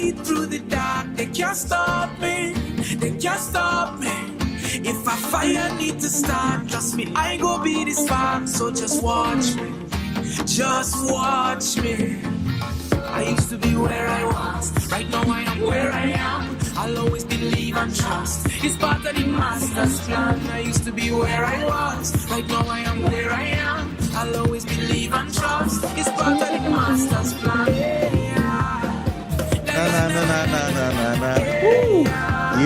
lead through the dark. They can't stop me. They can't stop me. If a fire need to start, trust me, I go be the spark. So just watch me. Just watch me. I used to be where I was. Right now I am where I am. I'll always believe and trust. It's part of the master's plan. I used to be where I was. Right now I am where I am. I'll always believe and trust. It's part of the master's plan.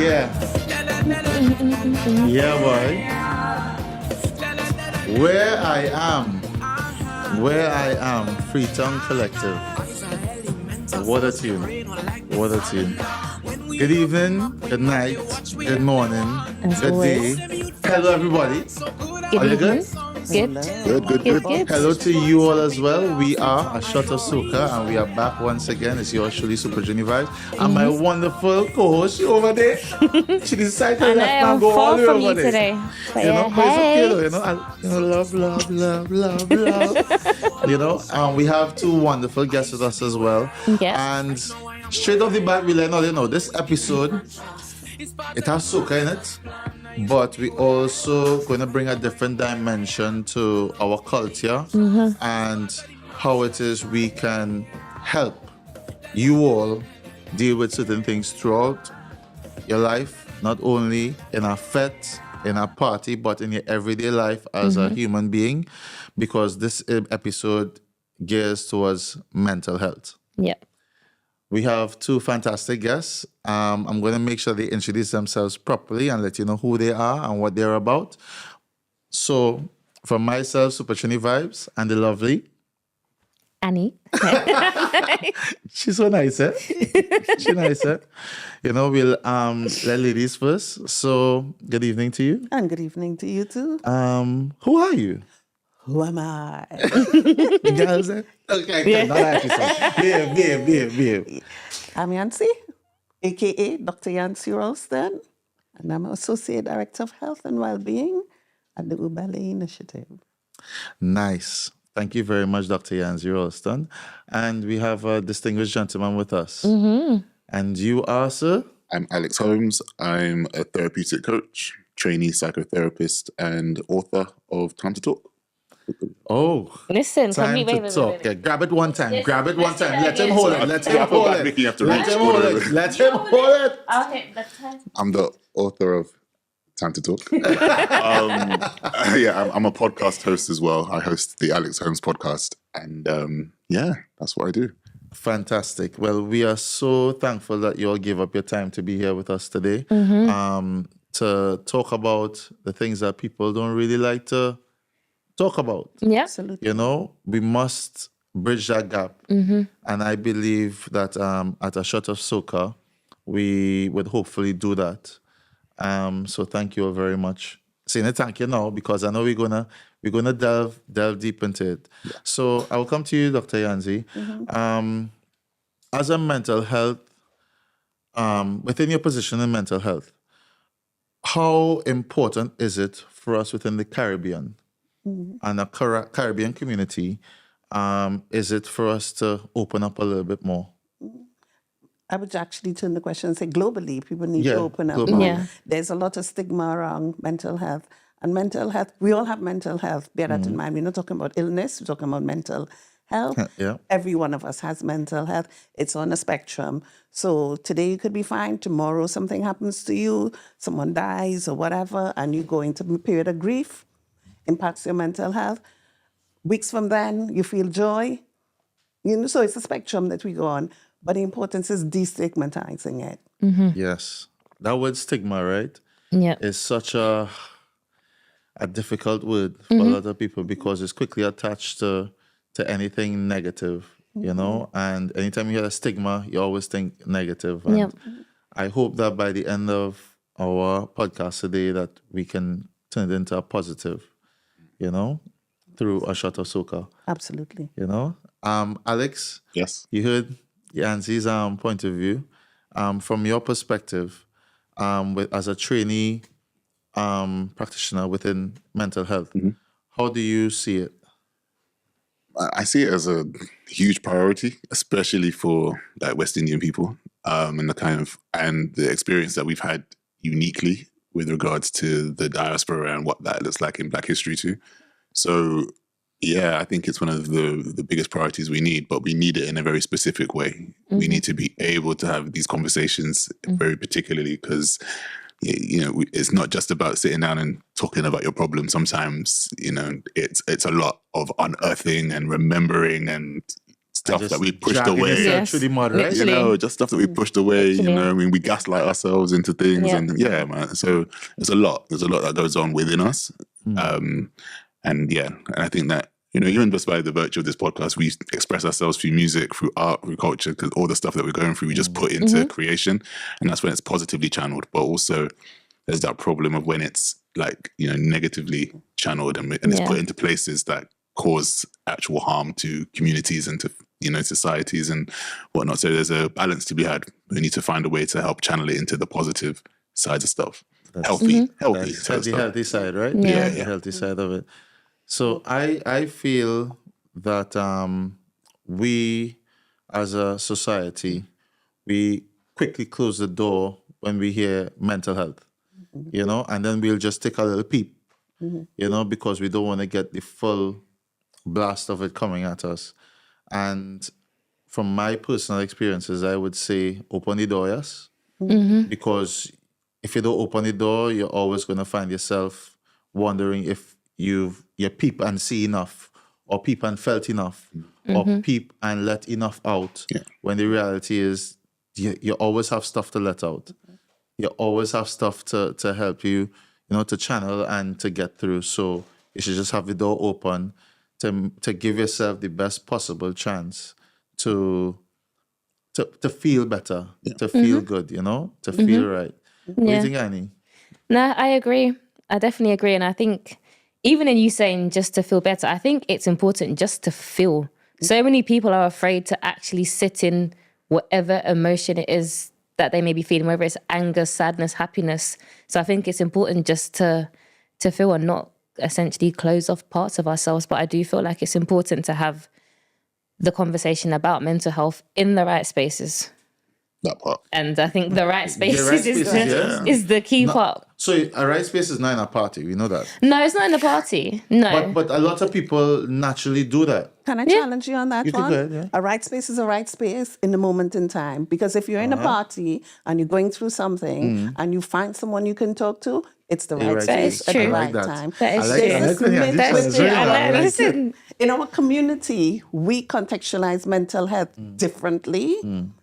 Yeah. Yeah, boy. Where I am, Freetown Collective. What a tune. What a tune. Good evening, good night, good morning, good day. Hello, everybody. Are you good? Good. Hello to you all as well. We are a shot of Soca, and we are back once again. It's yours truly, Super Junior Vibes, and my wonderful co-host over there. She decided to let me go all the way over there. Today. But You yeah, know, but it's okay hey. though. Love. We have two wonderful guests with us as well. Yes. And straight off the bat, we let you know this episode, it has soca in it, but we also going to bring a different dimension to our culture and how it is we can help you all deal with certain things throughout your life, not only in a fete, in a party, but in your everyday life as a human being, because this episode gears towards mental health. Yeah. We have two fantastic guests. I'm going to make sure they introduce themselves properly and let you know who they are and what they're about. So, from myself, Super Trini Vibes, and the lovely Annie. She's so nice, eh? She's nice, eh? We'll let ladies first. So, good evening to you. And good evening to you too. Who are you? Who am I? The girls, eh? Okay, not actually. Behave. I'm Yansie, a.k.a. Dr. Yansie Rolston, and I'm Associate Director of Health and Wellbeing at the Wellbeing Initiative. Nice. Thank you very much, Dr. Yansie Rolston. And we have a distinguished gentleman with us. And you are, sir? I'm Alex Holmes. I'm a therapeutic coach, trainee psychotherapist, and author of Time to Talk. Oh, Listen, time wait. talk. Yeah, grab it one time. Grab it one time. Let him yes. hold it. Let him hold it. Mickey, you have to Let reach him hold order. it. Let him hold it. Okay, that's fine. I'm the author of Time to Talk. I'm a podcast host as well. I host the Alex Holmes podcast. And that's what I do. Fantastic. Well, we are so thankful that you all gave up your time to be here with us today to talk about the things that people don't really like to talk about. Yeah. Absolutely. We must bridge that gap. And I believe that at a shot of Soca, we would hopefully do that. So thank you all very much. Saying a thank you now because I know we're gonna delve deep into it. Yeah. So I will come to you, Dr. Yansie. As a mental health, within your position in mental health, how important is it for us within the Caribbean and a Caribbean community? Is it for us to open up a little bit more? I would actually turn the question and say globally, people need to open up globally. more. Yeah. There's a lot of stigma around mental health. And mental health, we all have mental health. Bear that in mind. We're not talking about illness, we're talking about mental health. Yeah. Every one of us has mental health. It's on a spectrum. So today you could be fine. Tomorrow something happens to you, someone dies or whatever, and you go into a period of grief, impacts your mental health. Weeks from then, you feel joy. So it's a spectrum that we go on. But the importance is destigmatizing it. Yes. That word stigma, right? Yeah. Is such a difficult word for a lot of people because it's quickly attached to anything negative, and anytime you hear a stigma, you always think negative. And I hope that by the end of our podcast today that we can turn it into a positive, through a shot of Soca. Absolutely. Alex? Yes. You heard Yansie's point of view. From your perspective, as a trainee practitioner within mental health, how do you see it? I see it as a huge priority, especially for West Indian people. and the experience that we've had uniquely with regards to the diaspora and what that looks like in Black history too. So yeah, I think it's one of the biggest priorities we need, but we need it in a very specific way. We need to be able to have these conversations very particularly because, it's not just about sitting down and talking about your problem. Sometimes, it's a lot of unearthing and remembering and stuff that we pushed away. Yes. Through the mud, right? Literally. Just stuff that we pushed away, Literally. we gaslight ourselves into things. Yeah. And man. So there's a lot that goes on within us. And I think that, even just by the virtue of this podcast, we express ourselves through music, through art, through culture, because all the stuff that we're going through, we just put into creation. And that's when it's positively channeled. But also there's that problem of when it's negatively channeled and it's put into places that cause actual harm to communities and to, societies and whatnot. So there's a balance to be had. We need to find a way to help channel it into the positive sides of stuff. Healthy Healthy side, right? Yeah. The healthy side of it. So I feel that we as a society, we quickly close the door when we hear mental health, and then we'll just take a little peep, because we don't want to get the full blast of it coming at us. And from my personal experiences, I would say open the door, yes, because if you don't open the door, you're always going to find yourself wondering if you peep and see enough, or peep and felt enough, or peep and let enough out. Yeah. When the reality is, you always have stuff to let out. You always have stuff to help you, to channel and to get through. So you should just have the door open to give yourself the best possible chance to feel better, to feel good, to feel right. What do you think, Annie? No, I agree. I definitely agree. And I think even in you saying just to feel better, I think it's important just to feel. So many people are afraid to actually sit in whatever emotion it is that they may be feeling, whether it's anger, sadness, happiness. So I think it's important just to feel and not essentially close off parts of ourselves. But I do feel like it's important to have the conversation about mental health in the right spaces. That part. And I think the right spaces, spaces, is the key part. So a right space is not in a party, we know that. No, it's not in the party. No. But a lot of people naturally do that. Can I challenge you on that You can one? go ahead, yeah. A right space is a right space in the moment in time. Because if you're in a party and you're going through something and you find someone you can talk to, it's the right right space space. at the I right like that. time. That is I like true. that. I like when you have That's this true. one. I know. Like Listen. In our community, we contextualize mental health differently.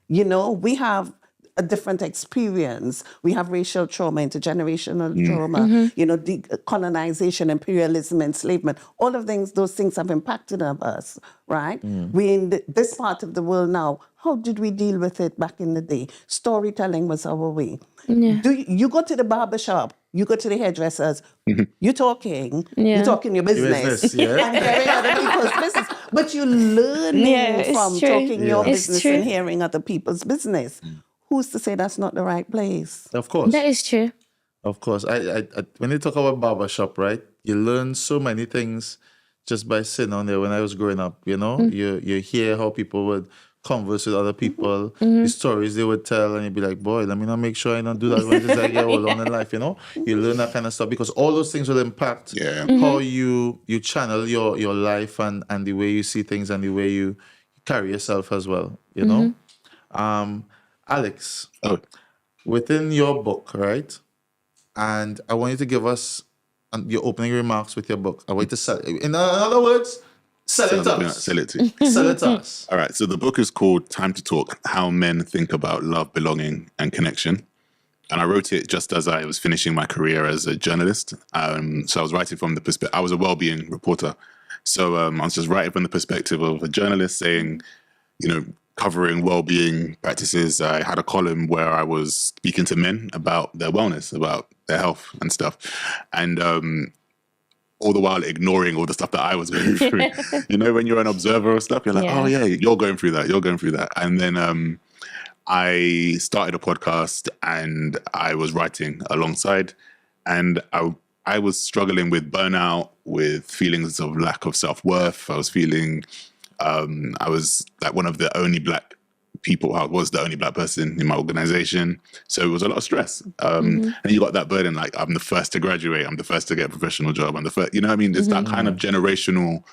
We have a different experience. We have racial trauma, intergenerational trauma, decolonization, imperialism, enslavement. All of those things have impacted on us, right? We in this part of the world now, how did we deal with it back in the day? Storytelling was our way. Yeah. You go to the barber shop, you go to the hairdressers, you're talking your business. business, yeah. And hearing other people's business. But you're learning from true. talking your It's business true. and hearing other people's business. Who's to say that's not the right place? Of course. That is true. Of course. I when you talk about barbershop, right, you learn so many things just by sitting on there when I was growing up, You hear how people would converse with other people, the stories they would tell, and you'd be like, boy, let me not make sure I don't do that when I get old on in life, You learn that kind of stuff because all those things will impact how you channel your life and the way you see things and the way you carry yourself as well, Alex, within your book, right? And I want you to give us your opening remarks with your book. I want you to sell it. In other words, sell it to us. Sell it to you. Sell it to us. All right. So the book is called Time to Talk, How Men Think About Love, Belonging and Connection. And I wrote it just as I was finishing my career as a journalist. So I was writing from the perspective, I was a Wellbeing reporter. So I was just writing from the perspective of a journalist saying, covering well-being practices. I had a column where I was speaking to men about their wellness, about their health and stuff. And all the while ignoring all the stuff that I was going through. When you're an observer of stuff, you're like, oh yeah, you're going through that. And then I started a podcast and I was writing alongside. And I was struggling with burnout, with feelings of lack of self-worth. I was feeling I was like one of the only Black people. I was the only black person in my organization, so it was a lot of stress. And you got that burden, like I'm the first to graduate, I'm the first to get a professional job, I'm the first. You know what I mean? It's that kind of generational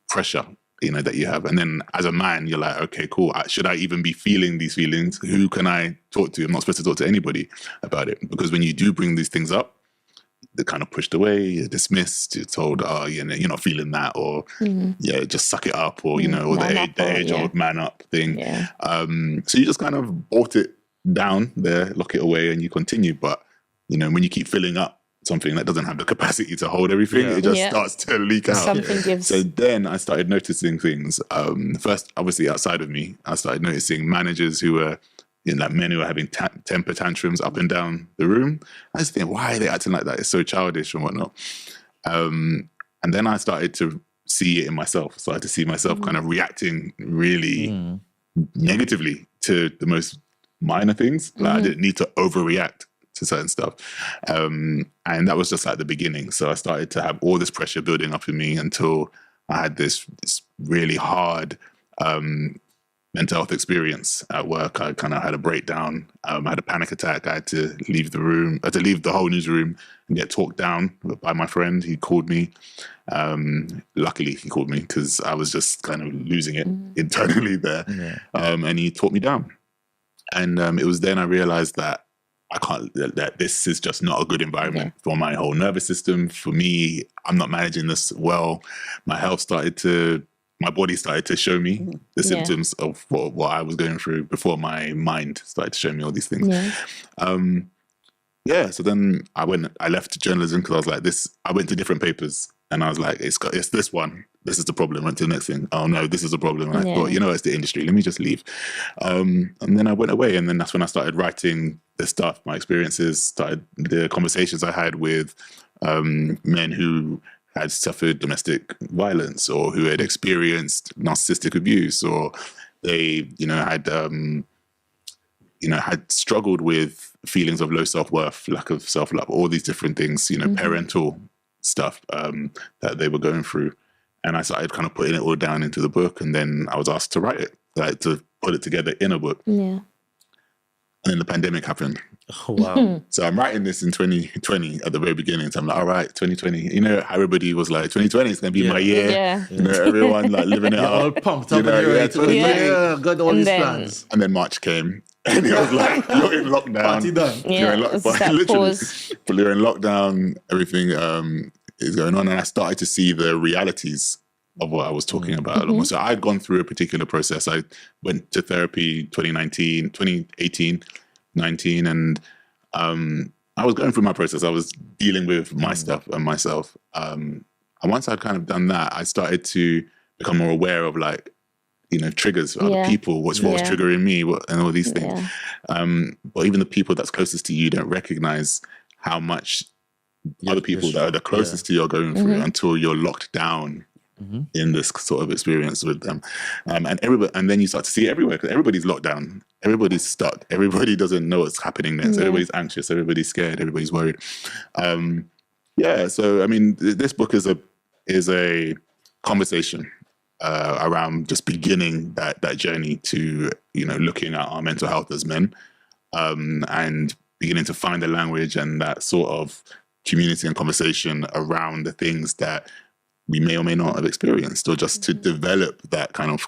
pressure, you know, that you have. And then as a man, you're like, okay, cool. Should I even be feeling these feelings? Who can I talk to? I'm not supposed to talk to anybody about it, because when you do bring these things up, they're kind of pushed away, you're dismissed, you're told, oh, you know, you're not feeling that, or yeah, just suck it up, or, you know, or the age-old man up thing. Yeah. So you just kind of bolt it down there, lock it away, and you continue. But, you know, when you keep filling up something that doesn't have the capacity to hold everything, it just starts to leak out. Something gives. So then I started noticing things. First, obviously, outside of me, I started noticing managers who were, you know, like men who are having temper tantrums up and down the room. I just think, why are they acting like that? It's so childish and whatnot. And then I started to see it in myself. I started to see myself kind of reacting really negatively to the most minor things. Like I didn't need to overreact to certain stuff. And that was just like the beginning. So I started to have all this pressure building up in me until I had this really hard mental health experience at work. I kind of had a breakdown. I had a panic attack. I had to leave the room. I had to leave the whole newsroom and get talked down by my friend. He called me. Luckily, he called me because I was just kind of losing it internally there. And he talked me down. And it was then I realized that that this is just not a good environment for my whole nervous system. For me, I'm not managing this well. My body started to show me the symptoms of what I was going through before my mind started to show me all these things. So then I left journalism because I was like I went to different papers and I was like, it's this one. This is the problem. Went to the next thing. Oh no, this is the problem. And I thought, you know, it's the industry. Let me just leave. And then I went away, and then that's when I started writing the stuff, my experiences, started the conversations I had with men who had suffered domestic violence or who had experienced narcissistic abuse, or they, had struggled with feelings of low self-worth, lack of self-love, all these different things, parental stuff that they were going through. And I started kind of putting it all down into the book, and then I was asked to write it, like to put it together in a book. Yeah. And then the pandemic happened. Oh, wow. So I'm writing this in 2020 at the very beginning. So I'm like, all right, 2020. You know, everybody was like, 2020 is going to be my year. Yeah. You know, everyone like living it up. All pumped up. Got all these plans. And then March came. And it was like, you're in lockdown. Party done. You're in lockdown. Literally. But you're in lockdown. Everything is going on. And I started to see the realities of what I was talking about. So I'd gone through a particular process. I went to therapy 2018, 19, and I was going through my process. I was dealing with my stuff and myself. And once I'd kind of done that, I started to become more aware of triggers for other people, what was triggering me, and all these things. But even the people that's closest to you don't recognize how much other people that are the closest to you are going through until you're locked down in this sort of experience with them. And then you start to see it everywhere, because everybody's locked down. Everybody's stuck. Everybody doesn't know what's happening next. Everybody's anxious. Everybody's scared. Everybody's worried. So, I mean, this book is a conversation around just beginning that journey to, looking at our mental health as men, and beginning to find the language and that sort of community and conversation around the things that we may or may not have experienced, or just to develop that kind of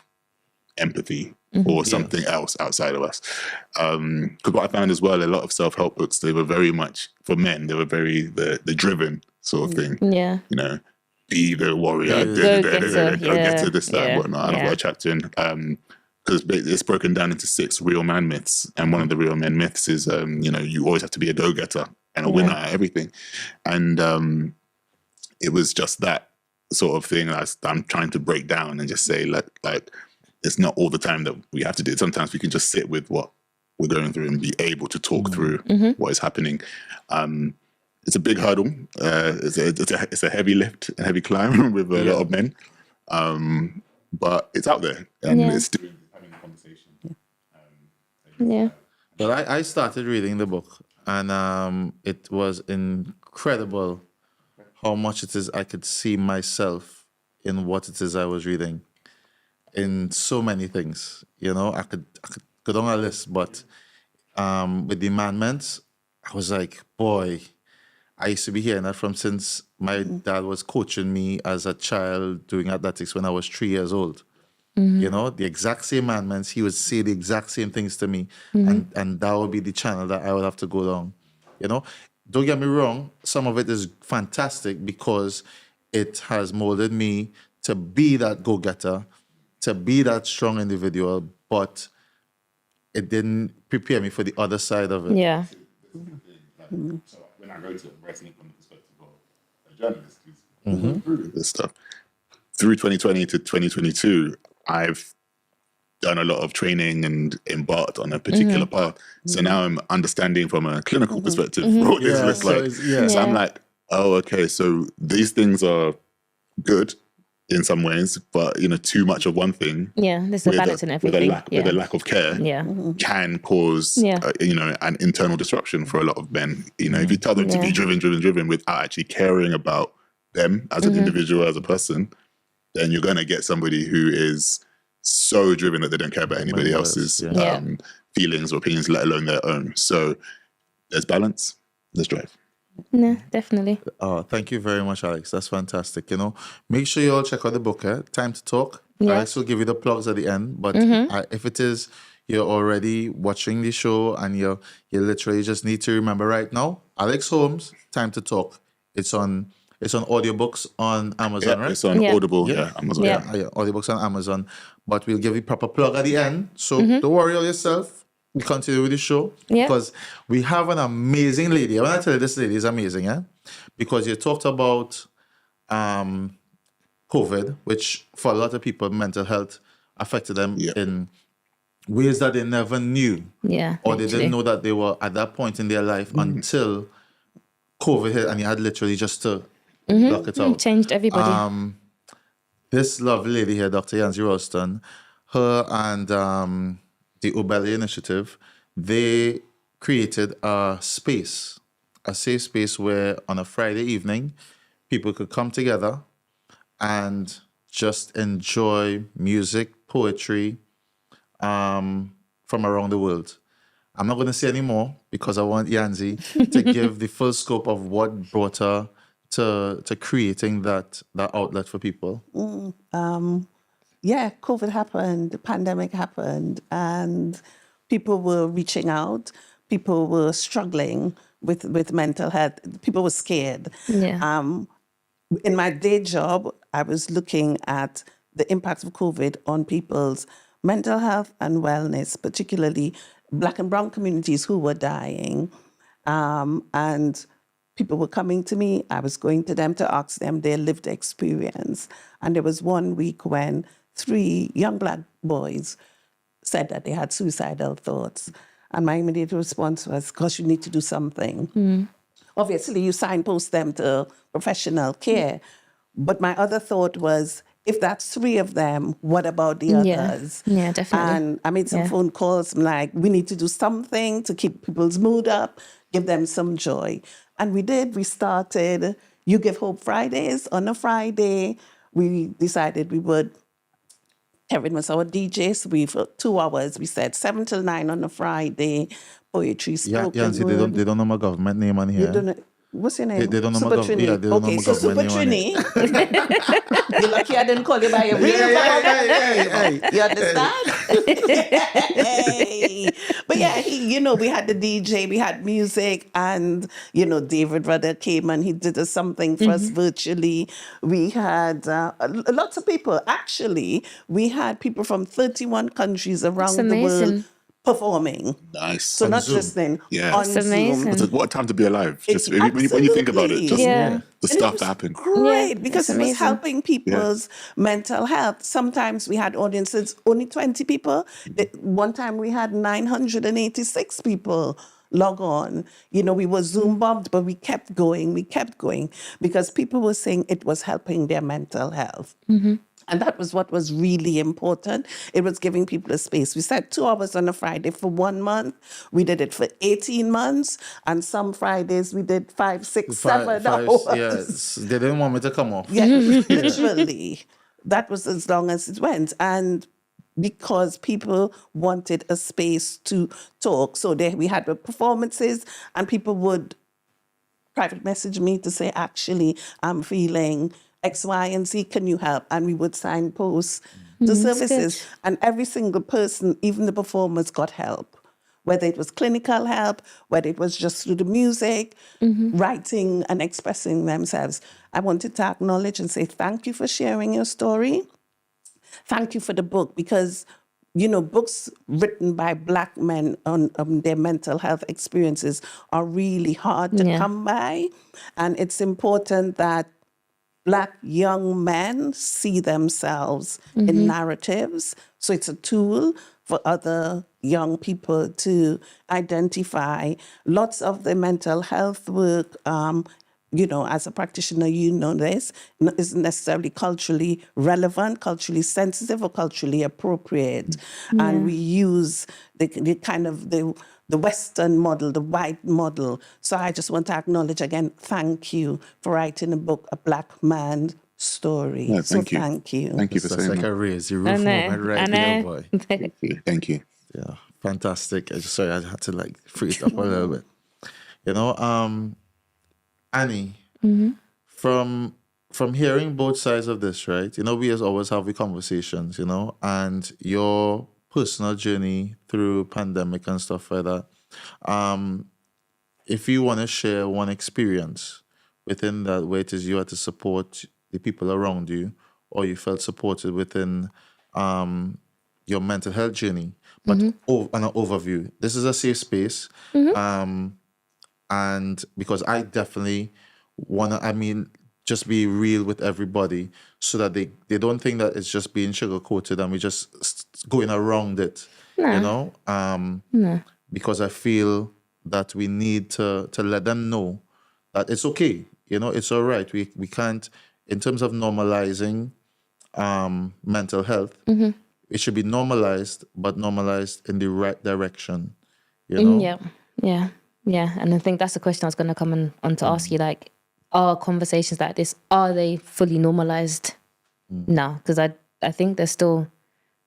empathy or something else outside of us. Because what I found as well, a lot of self-help books, they were very much, for men, they were very the driven sort of thing. Yeah. Be the warrior, go get to this, that, and whatnot. And I've got a chapter in, because it's broken down into 6 real man myths. And one of the real men myths is, you always have to be a go-getter and a winner at everything. And it was just that sort of thing I'm trying to break down and just say, like it's not all the time that we have to do it. Sometimes we can just sit with what we're going through and be able to talk through what is happening. It's a big hurdle. It's a heavy lift, a heavy climb with a lot of men. But it's out there, and it's still having a conversation. Well, I started reading the book, and it was incredible how much it is I could see myself in what it is I was reading. in so many things. You know, I could go down a list, but with the amendments, I was like, boy, I used to be hearing that from since my dad was coaching me as a child doing athletics when I was 3 years old. You know, the exact same amendments, he would say the exact same things to me. And that would be the channel that I would have to go down. You know, don't get me wrong, some of it is fantastic because it has molded me to be that go-getter, to be that strong individual, but it didn't prepare me for the other side of it. Yeah. So when I wrote it, I'm writing it from the perspective of a journalist who's through this stuff. Through 2020 to 2022, I've done a lot of training and embarked on a particular path. So now I'm understanding from a clinical perspective what this looks like. So I'm like, oh, okay, so these things are good in some ways, but you know, too much of one thing. Yeah, there's a balance in everything. With a lack of care, can cause you know, an internal disruption for a lot of men. You know, if you tell them to be driven without actually caring about them as an individual, as a person, then you're gonna get somebody who is so driven that they don't care about anybody else's feelings or opinions, let alone their own. So there's balance, there's drive. No, definitely. Oh, thank you very much, Alex. That's fantastic. You know, make sure you all check out the book, Time to Talk. Yeah. Alex will give you the plugs at the end. But if it is you're already watching the show and you literally just need to remember right now, Alex Holmes, Time to Talk. It's on audiobooks on Amazon, right? It's on Audible, Amazon. Yeah, audiobooks on Amazon. But we'll give you proper plug at the end. So don't worry all yourself. We continue with the show because we have an amazing lady. When I tell you this lady is amazing, because you talked about COVID, which for a lot of people, mental health affected them in ways that they never knew. Yeah. Or they didn't know that they were at that point in their life until COVID hit and you had literally just to block it out. Changed everybody. This lovely lady here, Dr. Yansie Rolston, her and the Wellbeing initiative, they created a safe space where on a Friday evening, people could come together and just enjoy music, poetry from around the world. I'm not going to say any more because I want Yansie to give the full scope of what brought her to creating that outlet for people. COVID happened, the pandemic happened, and people were reaching out. People were struggling with mental health. People were scared. Yeah. In my day job, I was looking at the impact of COVID on people's mental health and wellness, particularly Black and Brown communities who were dying. And people were coming to me. I was going to them to ask them their lived experience. And there was one week when 3 young Black boys said that they had suicidal thoughts. And my immediate response was, gosh, you need to do something. Obviously, you signpost them to professional care. But my other thought was, if that's 3 of them, what about the others? Yeah, definitely. And I made some phone calls. I'm like, we need to do something to keep people's mood up, give them some joy. And we did. We started Ugivehope Fridays. On a Friday, we decided we would, Kevin was our DJ, so for 2 hours, we said 7 till 9 on a Friday, poetry, spoken Yansie, word. they don't know my government name on here. You don't know, what's your name? They don't know Super my Trini. they don't know my so Super government name on Trini. You're lucky I didn't call you by your real name. You understand? Hey. But yeah, we had the DJ, we had music, and, David Rudder came and he did something for us virtually. We had lots of people. Actually, we had people from 31 countries around the world performing. Nice. So On not Zoom. just then, Yeah. on It's Zoom. amazing. What a time to be alive. Just It- when you think about it, just Yeah. the And stuff it that was happened. Great, Yeah, because it's it was amazing. helping people's mental health. Sometimes we had audiences, only 20 people. One time we had 986 people log on. We were Zoom bombed, but we kept going because people were saying it was helping their mental health. And that was what was really important. It was giving people a space. We said 2 hours on a Friday for 1 month. We did it for 18 months. And some Fridays we did 5, 6, 7 hours. Yes, they didn't want me to come off. Yeah, literally. that was as long as it went. And because people wanted a space to talk. So we had the performances, and people would private message me to say, actually, I'm feeling X, Y, and Z, can you help? And we would signpost the services. And every single person, even the performers, got help. Whether it was clinical help, whether it was just through the music, writing and expressing themselves. I wanted to acknowledge and say thank you for sharing your story. Thank you for the book, because, books written by Black men on their mental health experiences are really hard to come by. And it's important that Black young men see themselves in narratives. So it's a tool for other young people to identify. Lots of the mental health work, as a practitioner, this isn't necessarily culturally relevant, culturally sensitive, or culturally appropriate. Yeah. And we use the kind of the Western model, the white model. So I just want to acknowledge again, thank you for writing a book, A Black Man's Story. Yeah, thank you. Thank you. Thank you for saying like that. a raise your roof moment right there, boy. Thank you. Yeah, fantastic. Sorry, I had to free it up a little bit. Annie, from hearing both sides of this, right? We always have the conversations, and your personal journey through pandemic and stuff like that. If you want to share one experience within that, where it is you had to support the people around you, or you felt supported within your mental health journey, but an overview. This is a safe space. And because I definitely want to, just be real with everybody so that they don't think that it's just being sugar-coated and we're just going around it, No. Because I feel that we need to let them know that it's okay, it's all right. We can't, in terms of normalizing mental health, it should be normalized, but normalized in the right direction, Yeah, and I think that's the question I was going to come on to ask you, are conversations like this, are they fully normalized now? Because I think there's still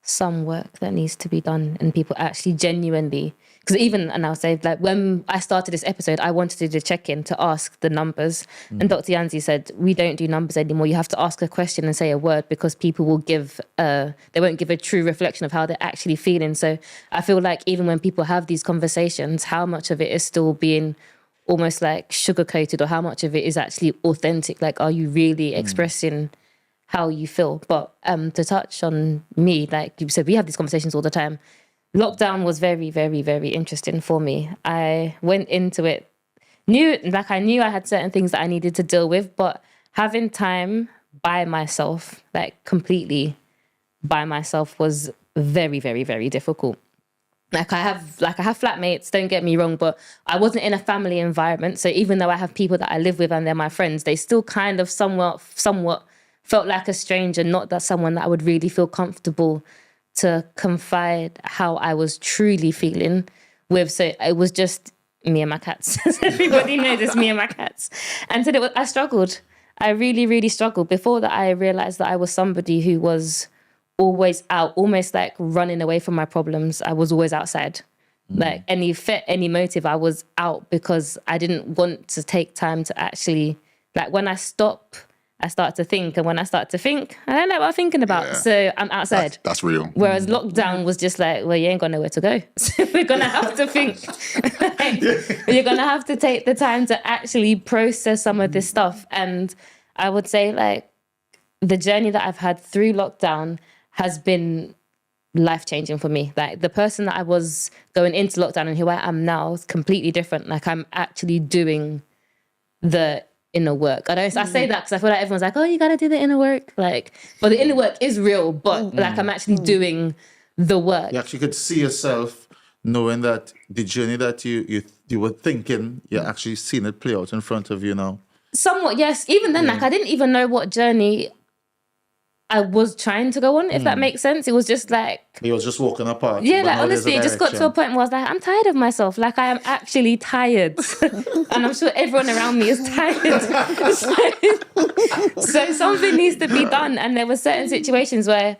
some work that needs to be done, and people actually genuinely, because and I'll say, when I started this episode, I wanted to do the check-in to ask the numbers, and Dr. Yansie said, we don't do numbers anymore. You have to ask a question and say a word, because people will they won't give a true reflection of how they're actually feeling. So I feel like even when people have these conversations, how much of it is still being almost sugar-coated, or how much of it is actually authentic? Are you really expressing how you feel? But to touch on me, like you said, we have these conversations all the time. Lockdown was very, very, very interesting for me. I went into it, I knew I had certain things that I needed to deal with, but having time by myself, completely by myself, was very, very, very difficult. I have flatmates, don't get me wrong, but I wasn't in a family environment. So even though I have people that I live with and they're my friends, they still kind of somewhat felt like a stranger, not that someone that I would really feel comfortable to confide how I was truly feeling with. So it was just me and my cats. Everybody knows it's me and my cats. And so I struggled. I really, really struggled. Before that, I realized that I was somebody who was always out, almost running away from my problems. I was always outside. Any motive, I was out, because I didn't want to take time to actually, when I stop, I start to think. And when I start to think, I don't know what I'm thinking about. Yeah. So I'm outside. That's real. Whereas lockdown was just well, you ain't got nowhere to go. So we're going to have to think. You're going to have to take the time to actually process some of this stuff. And I would say the journey that I've had through lockdown has been life-changing for me. The person that I was going into lockdown and who I am now is completely different. I'm actually doing the inner work. I say that because I feel like everyone's oh, you gotta do the inner work. But the inner work is real, but I'm actually doing the work. You actually could see yourself knowing that the journey that you were thinking, you're actually seeing it play out in front of you now. Somewhat, yes. Even then, I didn't even know what journey I was trying to go on, if that makes sense. It was just like, He was just walking apart. yeah, but like now there's honestly, it just got to a direction. point where I was like, I'm tired of myself. Like I am actually tired. And I'm sure everyone around me is tired. So something needs to be done. And there were certain situations where,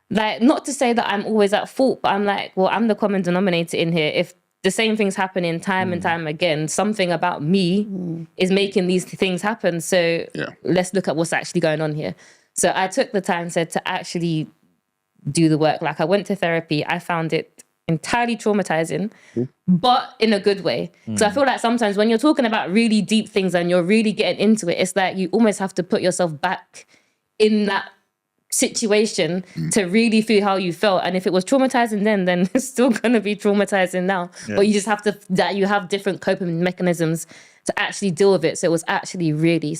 like, not to say that I'm always at fault, but I'm like, well, I'm the common denominator in here. If the same thing's happening time and time again, something about me is making these things happen. So let's look at what's actually going on here. So I took the time to actually do the work. Like I went to therapy. I found it entirely traumatizing, but in a good way. So I feel like sometimes when you're talking about really deep things and you're really getting into it, it's like you almost have to put yourself back in that situation to really feel how you felt. And if it was traumatizing then it's still going to be traumatizing now. But you just have to, that you have different coping mechanisms to actually deal with it. So it was actually really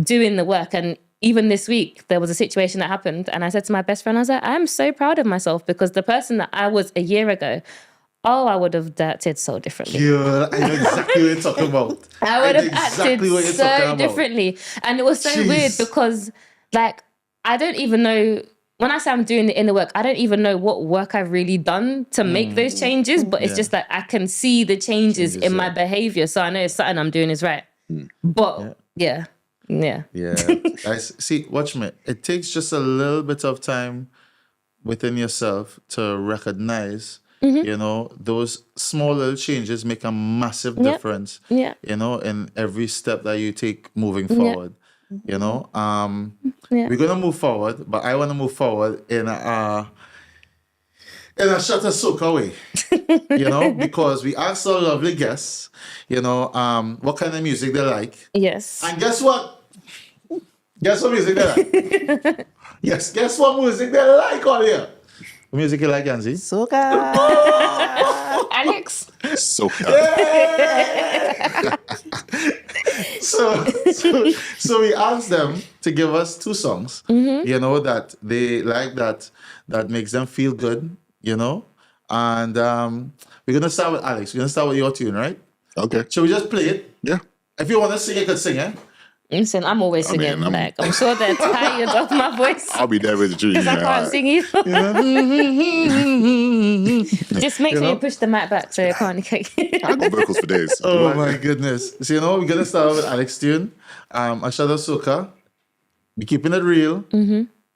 doing the work. And even this week, there was a situation that happened and I said to my best friend, I was like, I'm so proud of myself because the person that I was a year ago, I would have acted so differently. Yeah, I know exactly what you're talking about. I would have acted so differently. And it was so weird because, like, I don't even know, when I say I'm doing the inner work, I don't even know what work I've really done to make those changes, but it's just like I can see the changes in my behavior. So I know it's something I'm doing is right. But yeah. Guys, see, watch me. It takes just a little bit of time within yourself to recognize, you know, those small little changes make a massive difference, you know, in every step that you take moving forward. You know, we're gonna move forward, but I want to move forward in a short of soca way, you know, because we asked our lovely guests, you know, what kind of music they like. Yes. And guess what? Guess what music they like? Yes, guess what music they like all here? What music you like, Yansie? Soca. Alex? Soca. So we asked them to give us 2 songs, you know, that they like, that makes them feel good, you know. And we're gonna start with Alex. We're gonna start with your tune, right? Okay. Shall we just play it? Yeah. If you want to sing, you can sing it. Listen, I'm always singing. I'm sure they're tired of my voice. I'll be there with the truth. Because I can't sing either. Just make sure you push the mic back so you can't. I got vocals for days. Oh my goodness. So, you know, we're gonna start with Alex's tune. A shot of soca. We're keeping it real,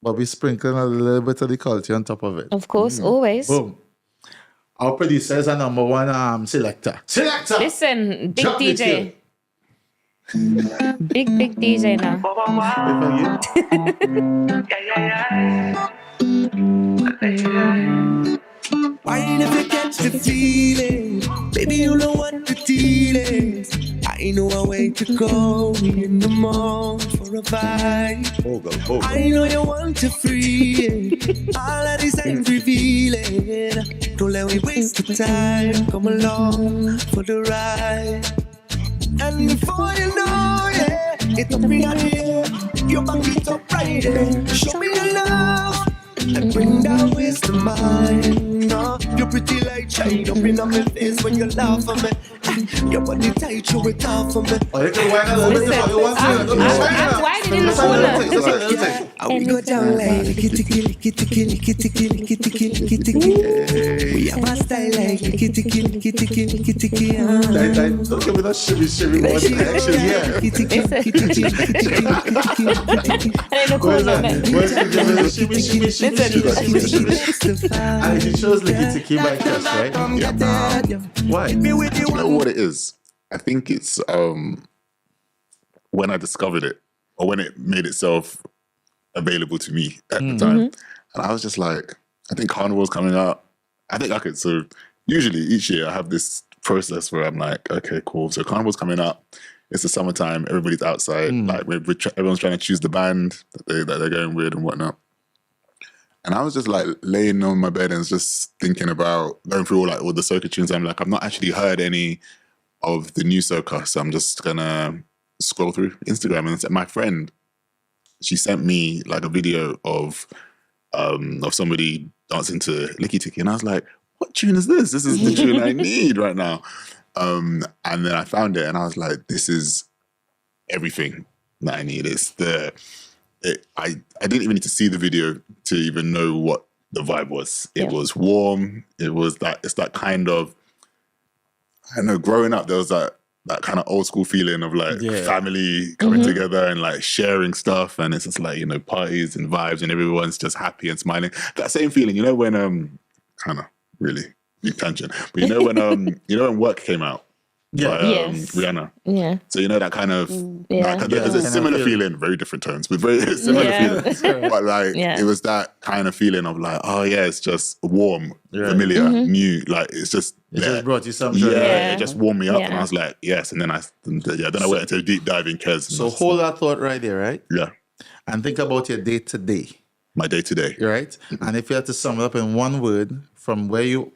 but we're sprinkling a little bit of the culture on top of it. Of course, always. Boom. Our producer is a number 1 selector. Selector! Listen, big Drop the DJ. tune. Big DJ now. Why never catch the feeling? Baby, you know what the deal is. I know a way to go in the mall for a vibe. I know you want to free it. All of these things revealing. Don't let me waste the time. Come along for the ride. And before you know it, it's up in the air. You back it up right there. Show me your love and bring down wisdom mind. No, you're pretty like shine up in my face when you laugh at me. Your body tight, you it off for me. Oh, you can wind a little bit if you want to. I'm winding in the corner. And we go down like kitty kitty kitty kitty kitty kitty kitty kitty kitty kitty. We have a style like kitty kitty kitty kitty kitty kitty. Don't give me that shimmy what action here. Kitty kitty kitty kitty kitty. In the corner, man. Where's the shimmy? And he chose Licky Tiki by Cash, right? Why? You know what it is? I think it's when I discovered it, or when it made itself available to me at the time. And I was just like, I think Carnival's coming out. I think, okay, so usually each year I have this process where I'm like, okay, cool. So Carnival's coming up. It's the summertime. Everybody's outside. Like everyone's trying to choose the band that they're going with and whatnot. And I was just like laying on my bed and just thinking about going through all the soca tunes. I'm like, I've not actually heard any of the new soca, so I'm just gonna scroll through Instagram. And my friend, she sent me like a video of somebody dancing to Licky Tiki, and I was like, what tune is this? This is the tune I need right now. And then I found it, and I was like, this is everything that I need. It's the I didn't even need to see the video to even know what the vibe was. It was warm. It's that kind of, I don't know, growing up, there was that kind of old school feeling of like family coming together and like sharing stuff. And it's just like, you know, parties and vibes and everyone's just happy and smiling. That same feeling, you know, when, kind of really big tangent, but you know, when Work came out, by, Rihanna. Yeah. So you know that kind of, there's a similar feeling, very different tones, but very similar feelings. But like, it was that kind of feeling of like, oh yeah, it's just warm, familiar, new. Like it's just, it just brought you some joy. It just warmed me up, and I was like, yes. And then I went into a deep dive in Kes. So hold that thought right there, right? Yeah. And think about your day to day. My day to day. Right. And if you had to sum it up in one word, from where your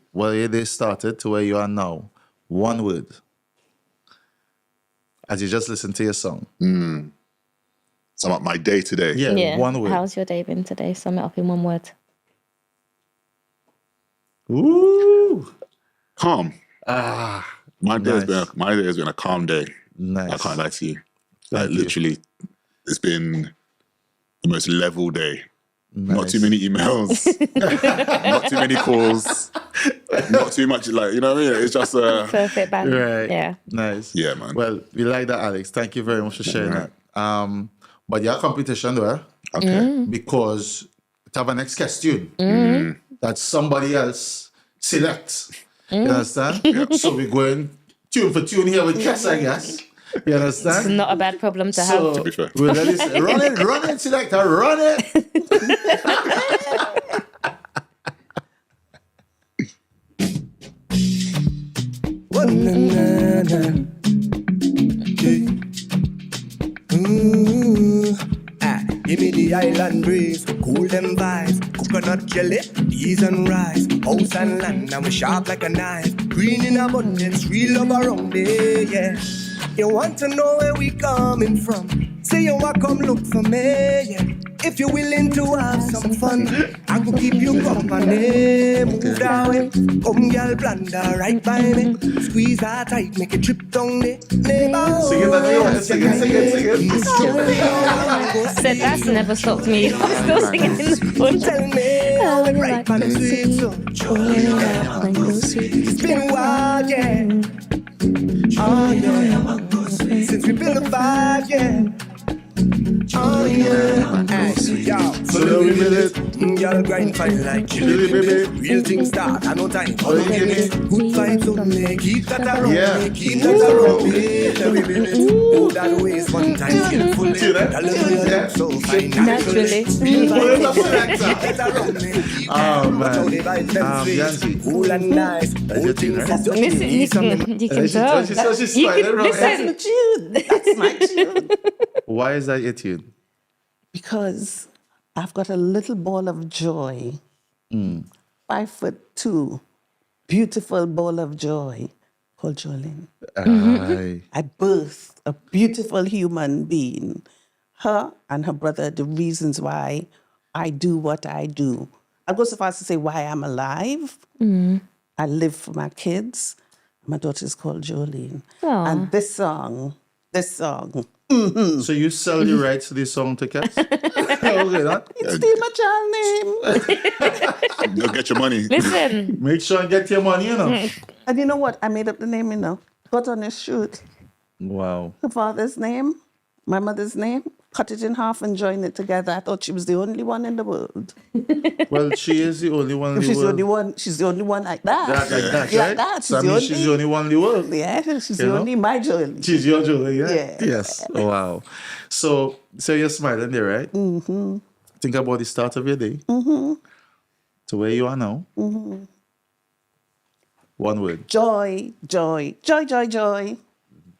day started to where you are now, one word. As you just listen to your song. Sum up my day today. Yeah. One word. How's your day been today? Sum it up in one word. Ooh. Calm. My day has been a calm day. Nice. I can't lie to you. Like literally, it's been the most level day. Nice. Not too many emails, not too many calls, not too much, like, you know what I mean? It's just a perfect balance. Right. Yeah. Nice. Yeah, man. Well, we like that, Alex. Thank you very much for sharing that. But your competition though, because to have an next question that somebody else selects. You understand? So we're going tune for tune here with Kes, I guess. You understand? It's not a bad problem to have. To be fair. We'll let it, run it, selector, run it. Give me the island breeze, cool them vibes, coconut jelly, peas and rice, house and land, and we sharp like a knife, green in abundance, real love around there, yeah. You want to know where we coming from? Say you want come look for me, yeah. If you're willing to have some fun, I will keep you company. Move that way, come girl, blunder right by me. Squeeze that tight, make it trip down the Sing it. Said that's never stopped me. I'm still singing in the phone. Tell me how it right on the sweet, so it's been a while, yeah. Oh yeah, since we've been a vibe, yeah. Oh yeah, hey, yo, so we with it. Y'all grind fine like chili, baby. Real things start, I no time for the good vibes only. Keep that around me, keep that around me. Every minute, oh that ways one time skillfully. Hallelujah, so fine naturally. Oh man, Yansie, cool and nice. Listen, you can tell. She's smiling. Listen, That's my tune. Why is that your tune? Because I've got a little ball of joy, 5'2", beautiful ball of joy called Jolene. I birthed a beautiful human being. Her and her brother, the reasons why I do what I do. I go so far as to say why I'm alive. I live for my kids. My daughter is called Jolene. Aww. And this song. So you sell your rights to this song to Kes? Okay, that. It's still my child name. Go get your money. listen. Make sure and get your money, you know. And you know what? I made up the name, Got on his shoot. Wow. Her father's name, my mother's name, cut it in half and join it together. I thought she was the only one in the world. Well, she is the only one in the She's world. the only one like that. Like that, Like right? that. So she's the only one in the world. Yeah, she's You the know? only my Jolene. She's your Julie, yeah? Yeah. Yes. Wow. So you're smiling there, right? Mm-hmm. Think about the start of your day. Mm-hmm. To where you are now. Mm-hmm. One word. Joy.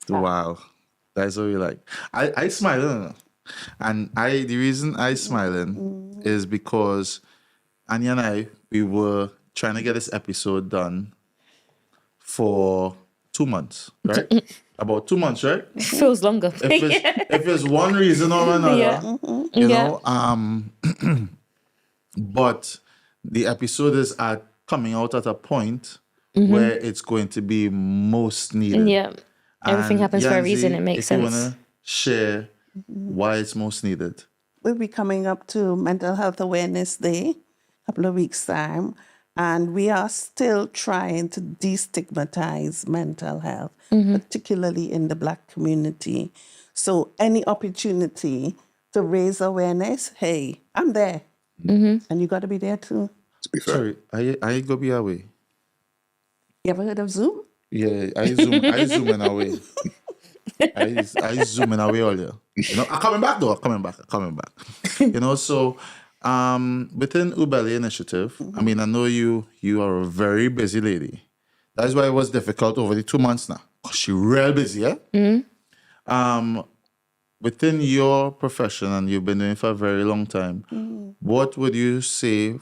Wow. That's what we like. I smile, and the reason I smiling is because Anya and I, we were trying to get this episode done for 2 months, right? About 2 months, right? Feels longer. If there's one reason or another, you know, but the episode is coming out at a point where it's going to be most needed. Yeah. Everything And happens for a Yansie, reason. It makes if you sense. want to share why it's most needed. we'll be coming up to Mental Health Awareness Day, a couple of weeks' time, and we are still trying to destigmatize mental health, particularly in the Black community. So any opportunity to raise awareness, hey, I'm there. And you got to be there too. To be fair. Sorry, I go be away. You ever heard of Zoom? Yeah, I zoom in away. I zoom in away earlier. You know, I'm coming back though. I'm coming back. You know, so within Ubele Initiative, I mean, I know you are a very busy lady. That's why it was difficult over the 2 months now. She real busy, yeah? Within your profession, and you've been doing it for a very long time, what would you say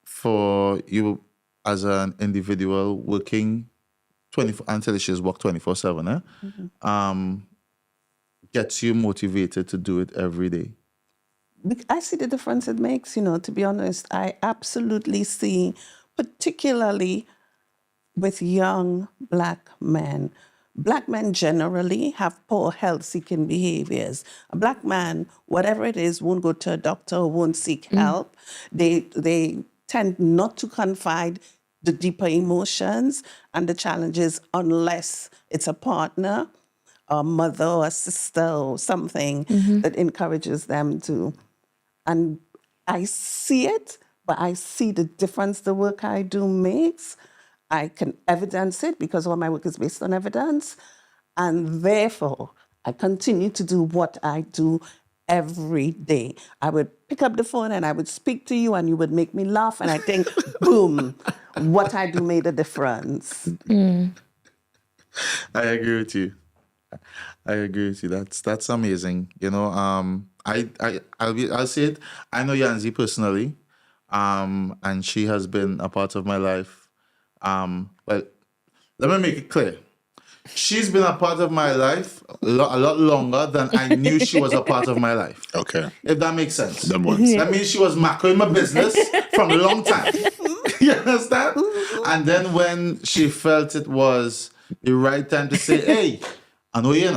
for you as an individual working 24 until she's work 24/7, gets you motivated to do it every day? I see the difference it makes, to be honest. I absolutely see, particularly with young Black men. Black men generally have poor health-seeking behaviors. A Black man, whatever it is, won't go to a doctor or won't seek help. They tend not to confide the deeper emotions and the challenges unless it's a partner, a mother or a sister or something that encourages them to. And I see it, but I see the difference the work I do makes. I can evidence it because all my work is based on evidence. And therefore, I continue to do what I do every day. I would pick up the phone and I would speak to you and you would make me laugh. And I think, boom, what I do made a difference. I agree with you. That's amazing. You know, I'll say it. I know Yansie personally, and she has been a part of my life. But let me make it clear. She's been a part of my life a lot longer than I knew she was a part of my life. Okay. If that makes sense. That works. That means she was macro in my business from a long time. You understand? And then when she felt it was the right time to say, hey, I know you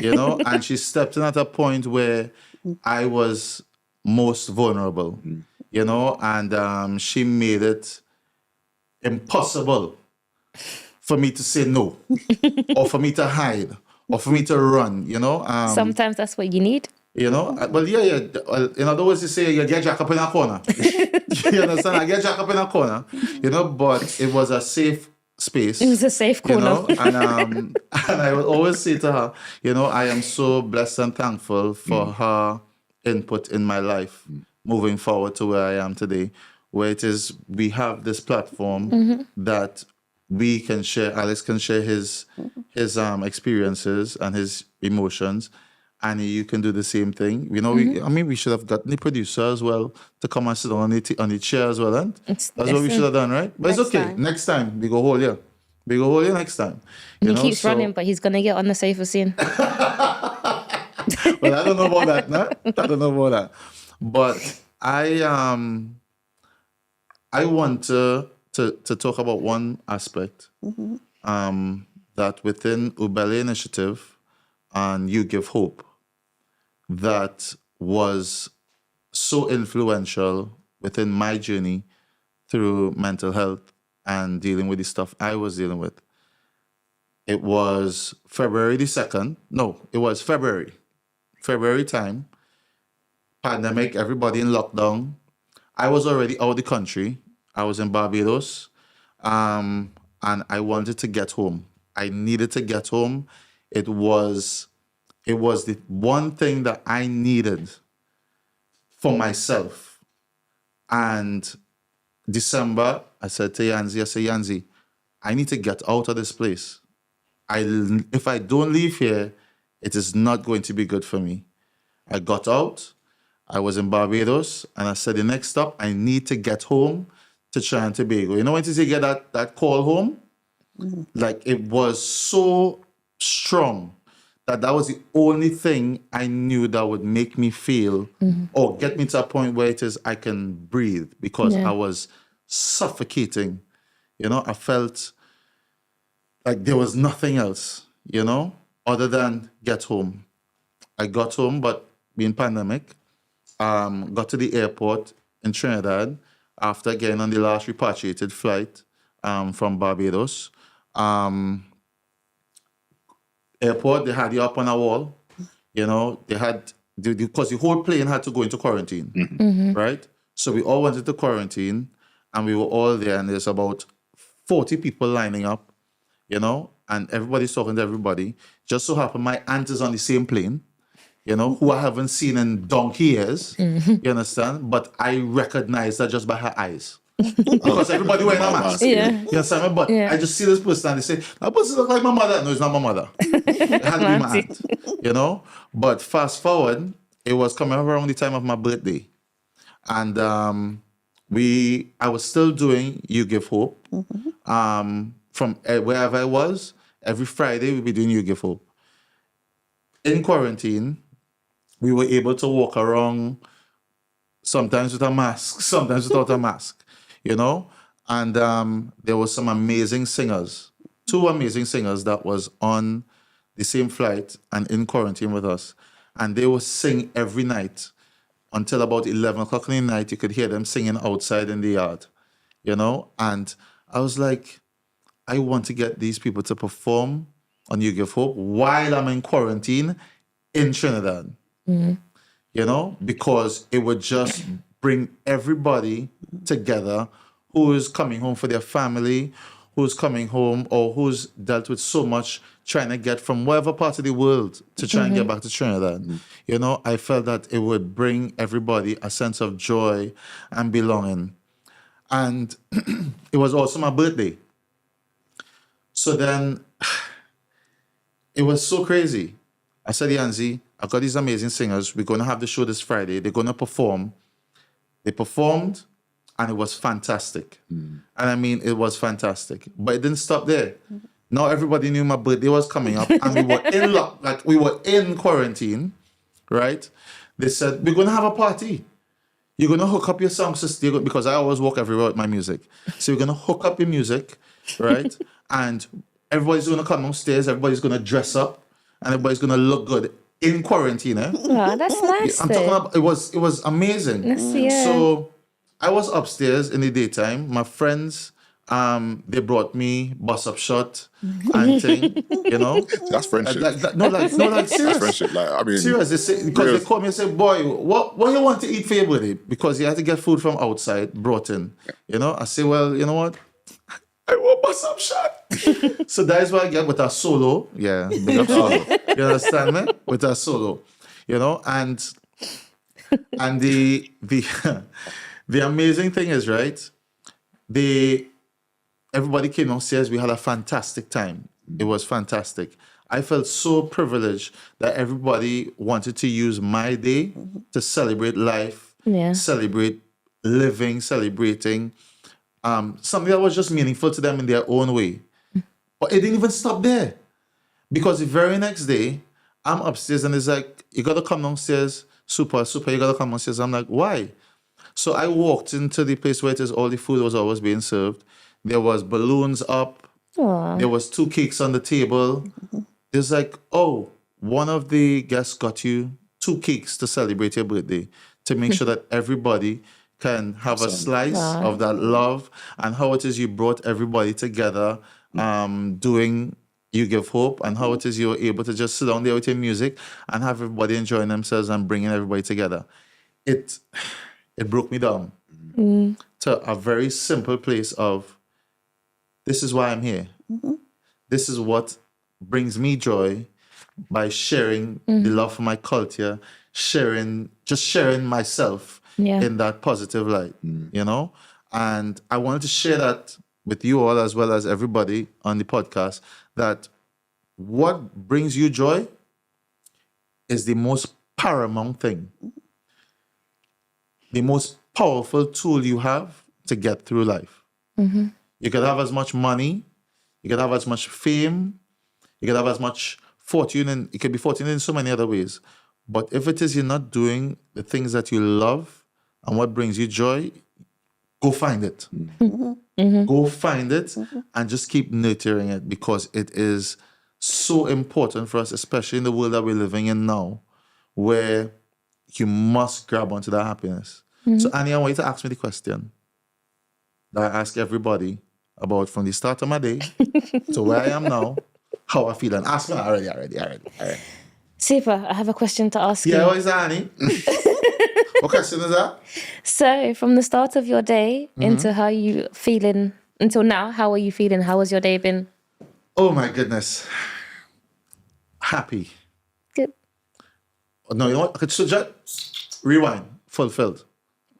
know, and she stepped in at a point where I was most vulnerable, you know, and she made it impossible for me to say no, or for me to hide, or for me to run, you know. Sometimes that's what you need. You know, well, yeah. In other words, you say you get jacked up in a corner. You understand? I get jacked up in a corner, you know, but it was a safe space. It was a safe corner. You know? And I will always say to her, you know, I am so blessed and thankful for her input in my life moving forward to where I am today, where it is we have this platform that we can share. Alex can share his experiences and his emotions, and you can do the same thing. You know, we should have gotten the producer as well to come and sit on the chair as well, and that's what we should have done, right? But it's okay. Next time we go hold you. We go hold you next time. He keeps running, but he's gonna get on the safer scene. Well, I don't know about that, no? I don't know about that. But I want to talk about one aspect that within Ubele Initiative and Ugivehope that was so influential within my journey through mental health and dealing with the stuff I was dealing with. It was February the 2nd. No, it was February time. Pandemic, everybody in lockdown. I was already out of the country. I was in Barbados. And I wanted to get home. I needed to get home. It was the one thing that I needed for myself. And December, I said to Yansie, I need to get out of this place. If I don't leave here, it is not going to be good for me. I got out. I was in Barbados, and I said, the next stop, I need to get home to Trinidad and Tobago. You know when you get that call home? Like, it was so strong that was the only thing I knew that would make me feel or get me to a point where it is I can breathe, because I was suffocating. You know, I felt like there was nothing else, you know, other than get home. I got home, but being pandemic, got to the airport in Trinidad after getting on the last repatriated flight from Barbados. Airport, they had you up on a wall. You know, they had, because the whole plane had to go into quarantine, right? So we all went into quarantine and we were all there, and there's about 40 people lining up, you know, and everybody's talking to everybody. Just so happened my aunt is on the same plane, you know, who I haven't seen in donkey years, you understand? But I recognized her just by her eyes. Because everybody wearing a mask. Yeah. You understand me? But I just see this person and they say, that person look like my mother. No, it's not my mother. It had to be my aunt, you know? But fast forward, it was coming around the time of my birthday. And I was still doing Ugivehope. From wherever I was, every Friday we'd be doing Ugivehope. In quarantine, we were able to walk around sometimes with a mask, sometimes without a mask, you know? And there were some amazing singers, 2 amazing singers that was on the same flight and in quarantine with us. And they would sing every night until about 11 o'clock in the night. You could hear them singing outside in the yard, you know? And I was like, I want to get these people to perform on Ugivehope while I'm in quarantine in Trinidad. You know, because it would just bring everybody together who is coming home for their family, who's coming home or who's dealt with so much trying to get from whatever part of the world to try and get back to Trinidad. You know, I felt that it would bring everybody a sense of joy and belonging. And it was also my birthday. So then it was so crazy. I said, Yansie, I've got these amazing singers. We're going to have the show this Friday. They're going to perform. They performed, and it was fantastic. And I mean, it was fantastic. But it didn't stop there. Now everybody knew my birthday was coming up, and we were in we were in quarantine, right? They said, we're going to have a party. You're going to hook up your song system, because I always walk everywhere with my music. So you're going to hook up your music, right? And everybody's going to come downstairs. Everybody's going to dress up, and everybody's going to look good in quarantine. Oh, that's nice. I'm talking about, it was amazing. So I was upstairs in the daytime. My friends, they brought me bus up shot and thing, you know. That's friendship. Like serious. That's friendship. Like, I mean, serious. They say, because they called me and said, boy, what you want to eat for your birthday? Because you had to get food from outside brought in. You know, I say, well, you know what? I want bus up shot. So that is what I get with a solo. Yeah, big up solo. You understand me? With a solo. You know, and the the amazing thing is, right? Everybody came downstairs. We had a fantastic time. It was fantastic. I felt so privileged that everybody wanted to use my day to celebrate life, celebrate living, celebrating something that was just meaningful to them in their own way. But it didn't even stop there. Because the very next day, I'm upstairs and it's like, you got to come downstairs, super, you got to come downstairs. I'm like, why? So I walked into the place where all the food was always being served. There was balloons up. Aww. There was 2 cakes on the table. It's like, oh, one of the guests got you 2 cakes to celebrate your birthday, to make sure that everybody can have a slice of that love, and how it is you brought everybody together doing Ugivehope, and how it is you're able to just sit down there with your music and have everybody enjoying themselves and bringing everybody together. It broke me down to a very simple place of, this is why I'm here. This is what brings me joy, by sharing the love for my culture, sharing myself in that positive light, you know? And I wanted to share that with you all, as well as everybody on the podcast, that what brings you joy is the most paramount thing, the most powerful tool you have to get through life. You could have as much money, you could have as much fame, you could have as much fortune, and it could be fortune in so many other ways. But if it is you're not doing the things that you love and what brings you joy, go find it. Go find it and just keep nurturing it, because it is so important for us, especially in the world that we're living in now, where you must grab onto that happiness. So Annie, I want you to ask me the question that I ask everybody about from the start of my day to where I am now, how I feel. And ask me already. Super. I have a question to ask you. Yeah, what is that, Annie? What question is that? So, from the start of your day into how you feeling until now, how are you feeling? How has your day been? Oh my goodness. Happy. Good. No, you know what? Okay, so just rewind. Fulfilled.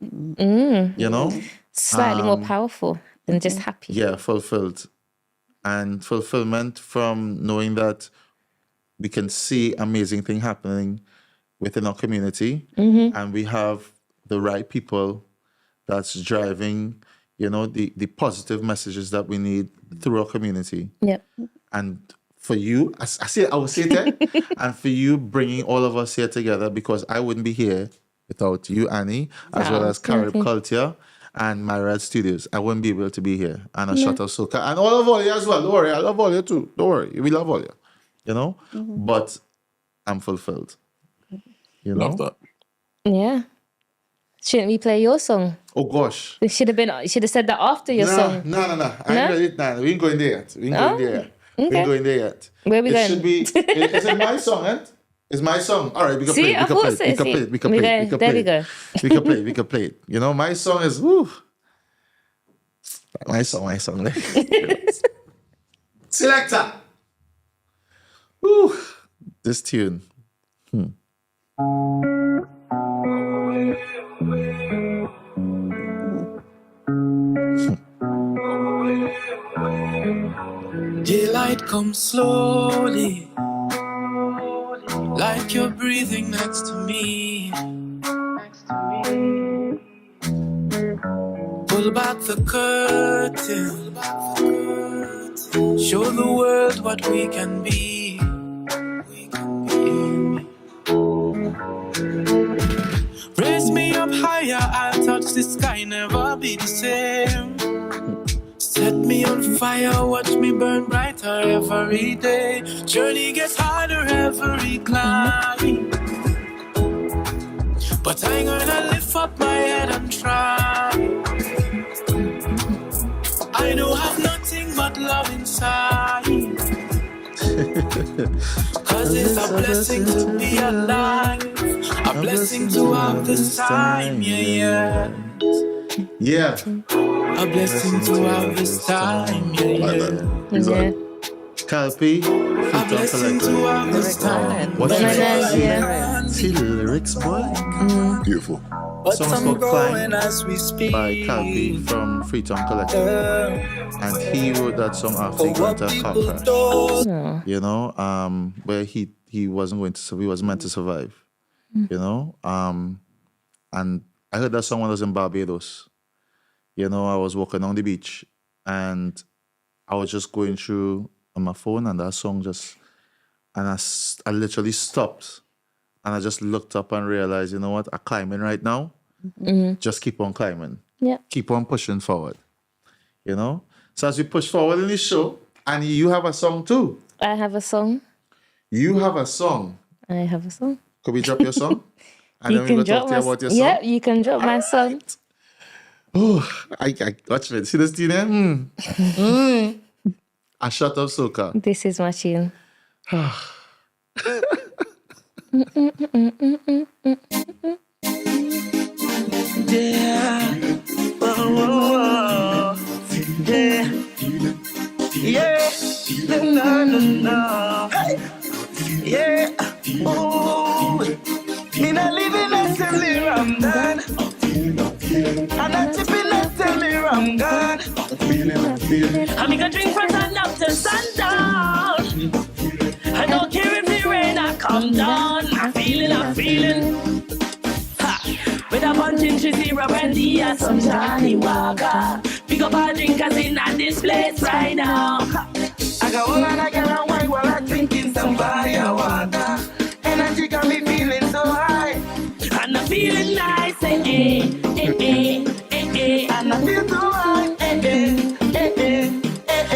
You know? Slightly more powerful than just happy. Yeah, fulfilled. And fulfillment from knowing that we can see amazing things happening within our community, and we have the right people that's driving, you know, the positive messages that we need through our community. Yep. And for you, I will say that, and for you bringing all of us here together, because I wouldn't be here without you, Annie, as well as Carib Culture and My Red Studios. I wouldn't be able to be here. And a shot of Soca. And all of you as well. Don't worry, I love all you too. Don't worry, we love all you. You know? But I'm fulfilled. You know? Love that. Yeah. Shouldn't we play your song? Oh gosh. It should have said that after your song. No. I ain't ready. Nah, we ain't going there yet. We ain't going there yet. Where we it going? Should be. Is it my song? It's my song. All right, we can See, play it. I thought so. We can play it. There we go. We can play it. You know, my song is woo. My song. Selector. Woo. This tune. Daylight comes slowly, like you're breathing next to me. Pull back the curtain, show the world what we can be. Raise me up higher, I'll touch the sky, never be the same. Set me on fire, watch me burn brighter every day. Journey gets harder every climb, but I'm gonna lift up my head and try. I know I have nothing but love inside, cause it's a blessing to be alive, a blessing to have this time, yeah. A blessing to have this time, yeah. Calpi, A blessing to have this time. what's your Yeah. See the lyrics, boy? Beautiful. But Song's I'm called growing Climb as we speak. by Calpi from Freetown Collective. And he wrote that song after he got into a car crash. You know, where he wasn't going to, he was meant to survive. You know, and I heard that song when I was in Barbados. You know, I was walking on the beach and I was just going through on my phone, and that song just, and I literally stopped and I just looked up and realized, you know what, I'm climbing right now. Just keep on climbing. Yeah. Keep on pushing forward. You know? So as we push forward in this show, and you have a song too. I have a song. You have a song. I have a song. Could we drop your song? And You then can we're going to drop talk to you my about your song? Yeah, you can drop my song. Oh, I watch it. See this tune there? A shot of soca. This is my tune. Yeah. Yeah. No. Yeah. Oh. Me not living until me I'm done. I'm not tipping until me I'm gone. I'm gonna drink from sun up to sundown. I don't care if the rain I come down. I'm feeling. With a bunch in 3-0 brandy and some Johnny Walker. Pick up our drinkers in at this place right now. I got one and I got a wine while I'm drinking some fire water. Energy got me feeling so high. And I'm feeling nice, and I feel so high,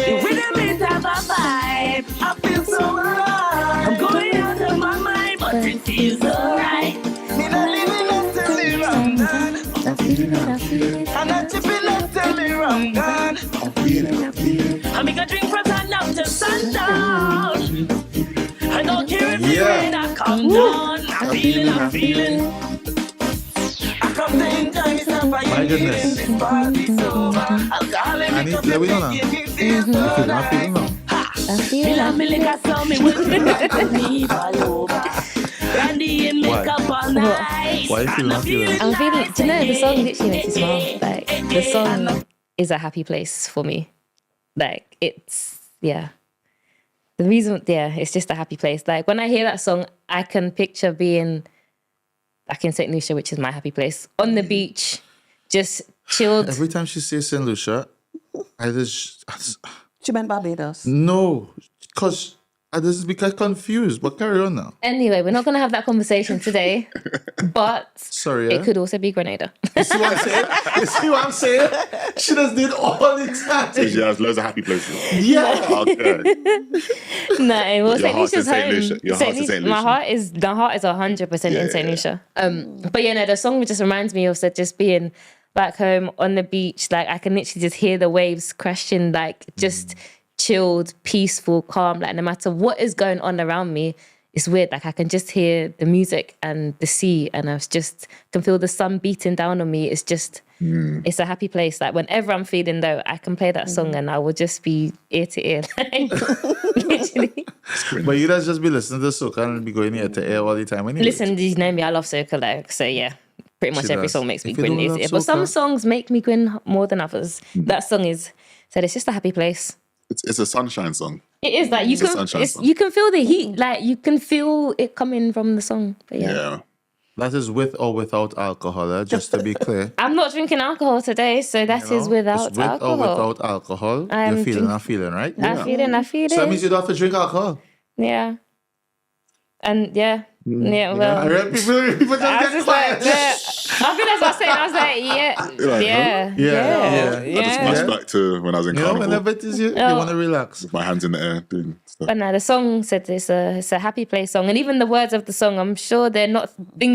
The rhythm is have a vibe. I feel so alive. I'm going out of my mind, but it feels alright. Me not living Yeah. Come down, I'm feeling. I come to enjoy myself. My goodness. I need to let me know now. I'm feeling now. I feel I'm it. liquor, so me will me all over. Brandy and makeup all night. Why you feeling? I'm feeling. Do you know the song literally makes me smile? Like the song is a happy place for me. Like it's The reason, it's just a happy place. Like when I hear that song, I can picture being back in St. Lucia, which is my happy place, on the beach, just chilled. Every time she says St. Lucia, I just She meant Barbados. no, because I just become confused. But carry on now. Anyway, we're not going to have that conversation today, but Sorry, it could also be Grenada. You see what I'm saying? You see what I'm saying? She just did all the time. So she has loads of happy places. Yeah. Okay. No, well, Your St. heart's in Lucia's St. home. Lucia. Your heart's in St. My Lucia. heart is 100% in St. Lucia. But no, the song just reminds me of just being back home on the beach. Like I can literally just hear the waves crashing, like just chilled, peaceful, calm. Like no matter what is going on around me, it's weird. Like I can just hear the music and the sea, and I can feel the sun beating down on me. It's just, it's a happy place. Like whenever I'm feeling low, I can play that song and I will just be ear to ear. Like, literally. But you guys just be listening to Soca and be going ear to ear all the time. Anyway. Listen, you know me, I love Soca. Like, so yeah, pretty much She every does. song makes me If you grin. don't Ear love to ear. But some soca- songs make me grin more than others. That song is, it's just a happy place. It's a sunshine song. It is like you It's a can, sunshine song. you can feel the heat. Like you can feel it coming from the song. But Yeah. That is with or without alcohol, just to be clear. I'm not drinking alcohol today, so that is without It's with alcohol. or without alcohol. I'm You're feeling, drink- I'm feeling, right? I feel So that means it. you don't have to drink alcohol. Yeah. And yeah, I well. read people just I was get just quiet. like, I think that's what I was saying. I was like, yeah. Yeah. I just flashed back to when I was in You know, carnival whenever it is you Oh. want to relax. with my hands in the air doing stuff. But no, the song said it's a happy place song, and even the words of the song, I'm sure they're not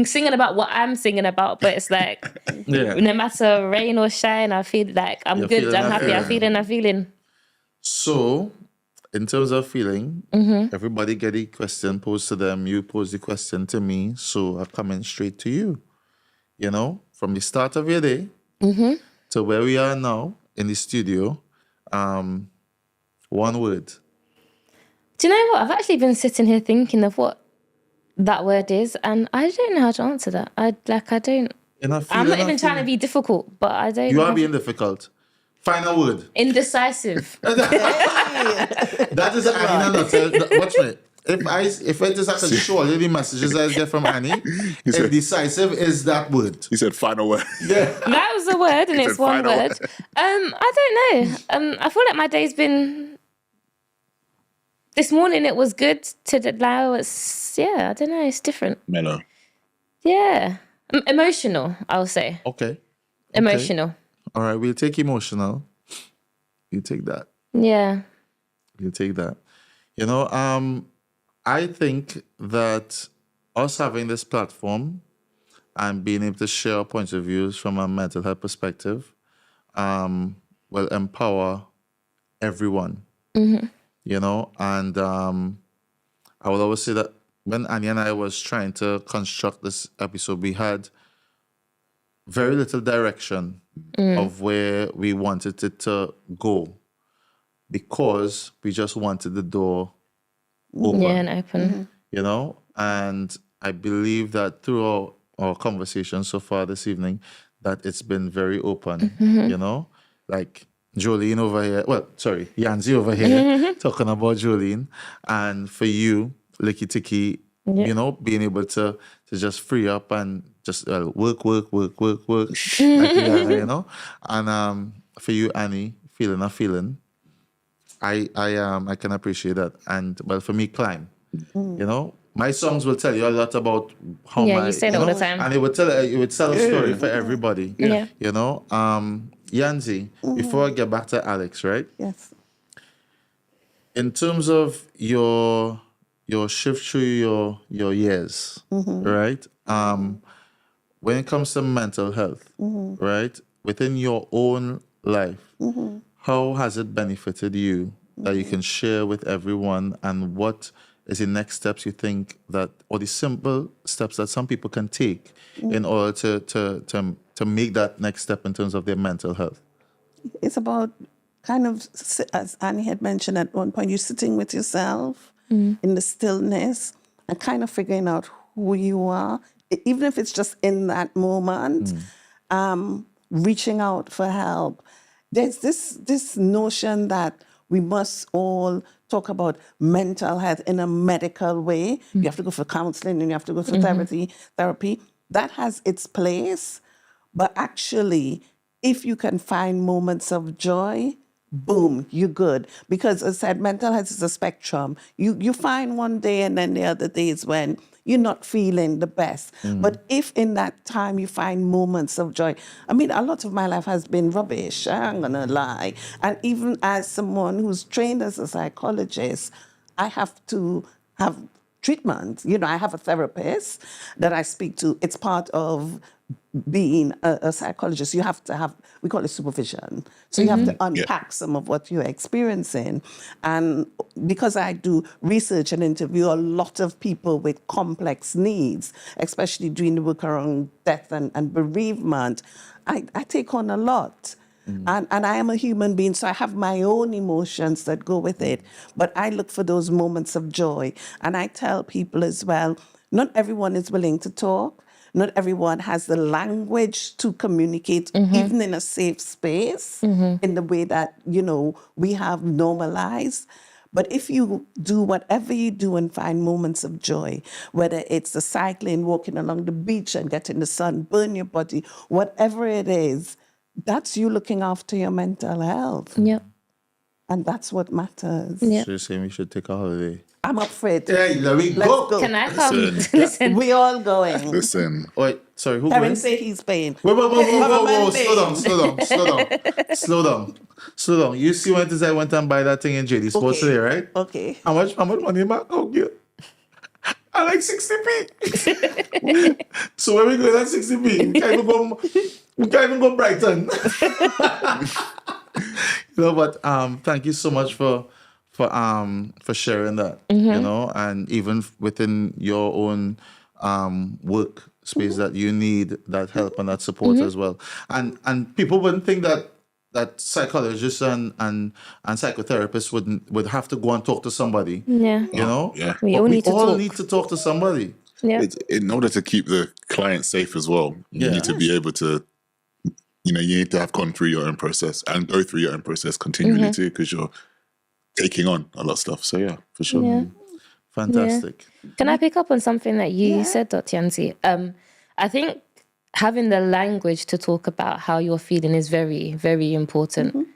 singing about what I'm singing about, but it's like Yeah. no matter rain or shine, I feel like I'm You're good, feeling I'm that happy, I'm feeling. So, in terms of feeling, everybody get a question posed to them. You pose the question to me, so I'm coming straight to you. You know, from the start of your day to where we are now in the studio, one word. Do you know what? I've actually been sitting here thinking of what that word is, and I don't know how to answer that. I don't. I'm not even trying to be difficult, but I don't. You are have- being difficult. Final word. indecisive. That is Annie in a nutshell. Watch me. If I just have to show you the messages I get from Annie, indecisive is that word. He said final word. That was a word, and it's said one final word. I don't know. I feel like my day's been. This morning it was good. Now it's I don't know. It's different. Mellow. Yeah, emotional. I'll say Okay. emotional. All right, we'll take emotional. You take that. Yeah. You take that. You know, I think that us having this platform and being able to share our points of views from a mental health perspective will empower everyone. You know, and I will always say that when Annie and I was trying to construct this episode, we had very little direction of where we wanted it to go because we just wanted the door open. Yeah, and open. You know, and I believe that through our conversation so far this evening, that it's been very open. You know, like Jolene over here. Well, sorry, Yansie over here talking about Jolene, and for you, Licky Ticky. You know, being able to just free up and just work, like you know, and for you, Annie, feeling a feeling. I can appreciate that, and well, for me, climb. You know, my songs will tell you a lot about how You say it all the time. and it would tell a story for everybody. Yeah. You know, Yansie, before I get back to Alex, right? Yes. In terms of your shift through your years, right? When it comes to mental health, right? Within your own life, how has it benefited you that you can share with everyone, and what is the next steps you think that, or the simple steps that some people can take in order to make that next step in terms of their mental health? It's about kind of, as Annie had mentioned at one point, you're sitting with yourself in the stillness and kind of figuring out who you are, even if it's just in that moment, reaching out for help. There's this notion that we must all talk about mental health in a medical way. You have to go for counseling and you have to go for therapy. That has its place. But actually, if you can find moments of joy, boom, you're good. Because as I said, mental health is a spectrum. You find one day and then the other days when you're not feeling the best. But if in that time you find moments of joy, I mean, a lot of my life has been rubbish, I'm gonna lie. And even as someone who's trained as a psychologist, I have to have treatment. You know, I have a therapist that I speak to. It's part of being a psychologist. You have to have, we call it supervision. So you have to unpack some of what you're experiencing. And because I do research and interview a lot of people with complex needs, especially doing the work around death and bereavement, I take on a lot. And I am a human being, so I have my own emotions that go with it. But I look for those moments of joy. And I tell people as well, not everyone is willing to talk. Not everyone has the language to communicate, even in a safe space, in the way that, you know, we have normalized. But if you do whatever you do and find moments of joy, whether it's the cycling, walking along the beach and getting the sun, burn your body, whatever it is, that's you looking after your mental health. Yep. And that's what matters. Yeah. So you're saying we should take a holiday? I'm up for it. Hey, let me Let's go. Can I come? Listen. Listen. We all going. Listen, Wait, sorry, who Kevin went? say he's paying. Whoa, slow down. You see when I went and buy that thing in JD Sports today, right? Okay. How much money am I going to get? I like 60p. So when we go at 60p, we can't even go Brighton. You know, but thank you so much for sharing that. You know, and even within your own work space that you need that help and that support as well. And people wouldn't think that psychologists and psychotherapists would have to go and talk to somebody. Yeah. You know? yeah. We all need to talk. need to talk to somebody. Yeah. In order to keep the client safe as well, you need to be able to, you know, you need to have gone through your own process and go through your own process continually too, because you're taking on a lot of stuff. So yeah, for sure. Yeah. Fantastic. Can I pick up on something that you said, Dr. Yansie? I think having the language to talk about how you're feeling is very, very important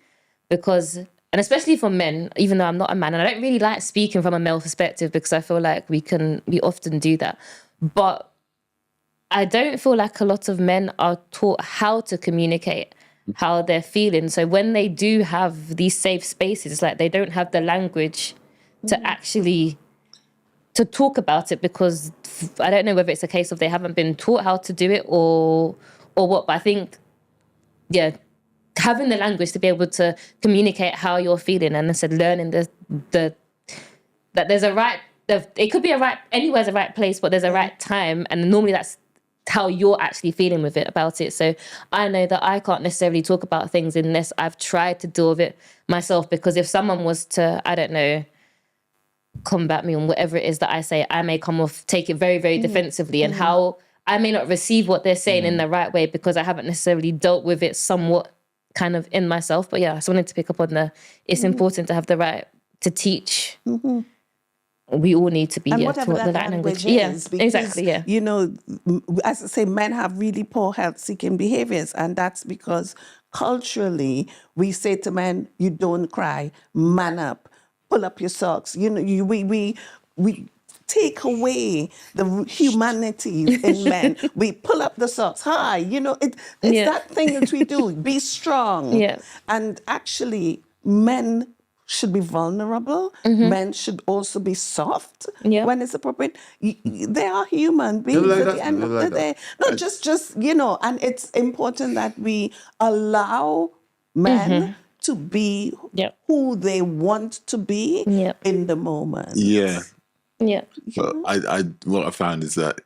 because, and especially for men, even though I'm not a man, and I don't really like speaking from a male perspective because I feel like we often do that. But I don't feel like a lot of men are taught how to communicate how they're feeling. So when they do have these safe spaces, it's like they don't have the language to actually to talk about it because I don't know whether it's a case of they haven't been taught how to do it or what. But I think, having the language to be able to communicate how you're feeling, and I said learning that there's a right. It could be a right. Anywhere's a right place, but there's a right time, and normally that's how you're actually feeling with it about it. So I know that I can't necessarily talk about things unless I've tried to deal with it myself. Because if someone was to, I don't know, combat me on whatever it is that I say, I may take it very, very defensively, and how I may not receive what they're saying in the right way because I haven't necessarily dealt with it somewhat kind of in myself. But yeah, I just wanted to pick up on it's important to have the right to teach. We all need to be And taught whatever the that right language. is, because, Exactly. Yeah. You know, as I say, men have really poor health-seeking behaviors, and that's because culturally we say to men, "You don't cry, man up, pull up your socks." You know, we take away the humanity in men. We pull up the socks high. You know, it's that thing that we do. Be strong. Yeah. And actually, men should be vulnerable. Men should also be soft when it's appropriate. They are human beings at the end of the day. No, just you know, and it's important that we allow men to be who they want to be in the moment. Yeah. Yeah. But what I found is that,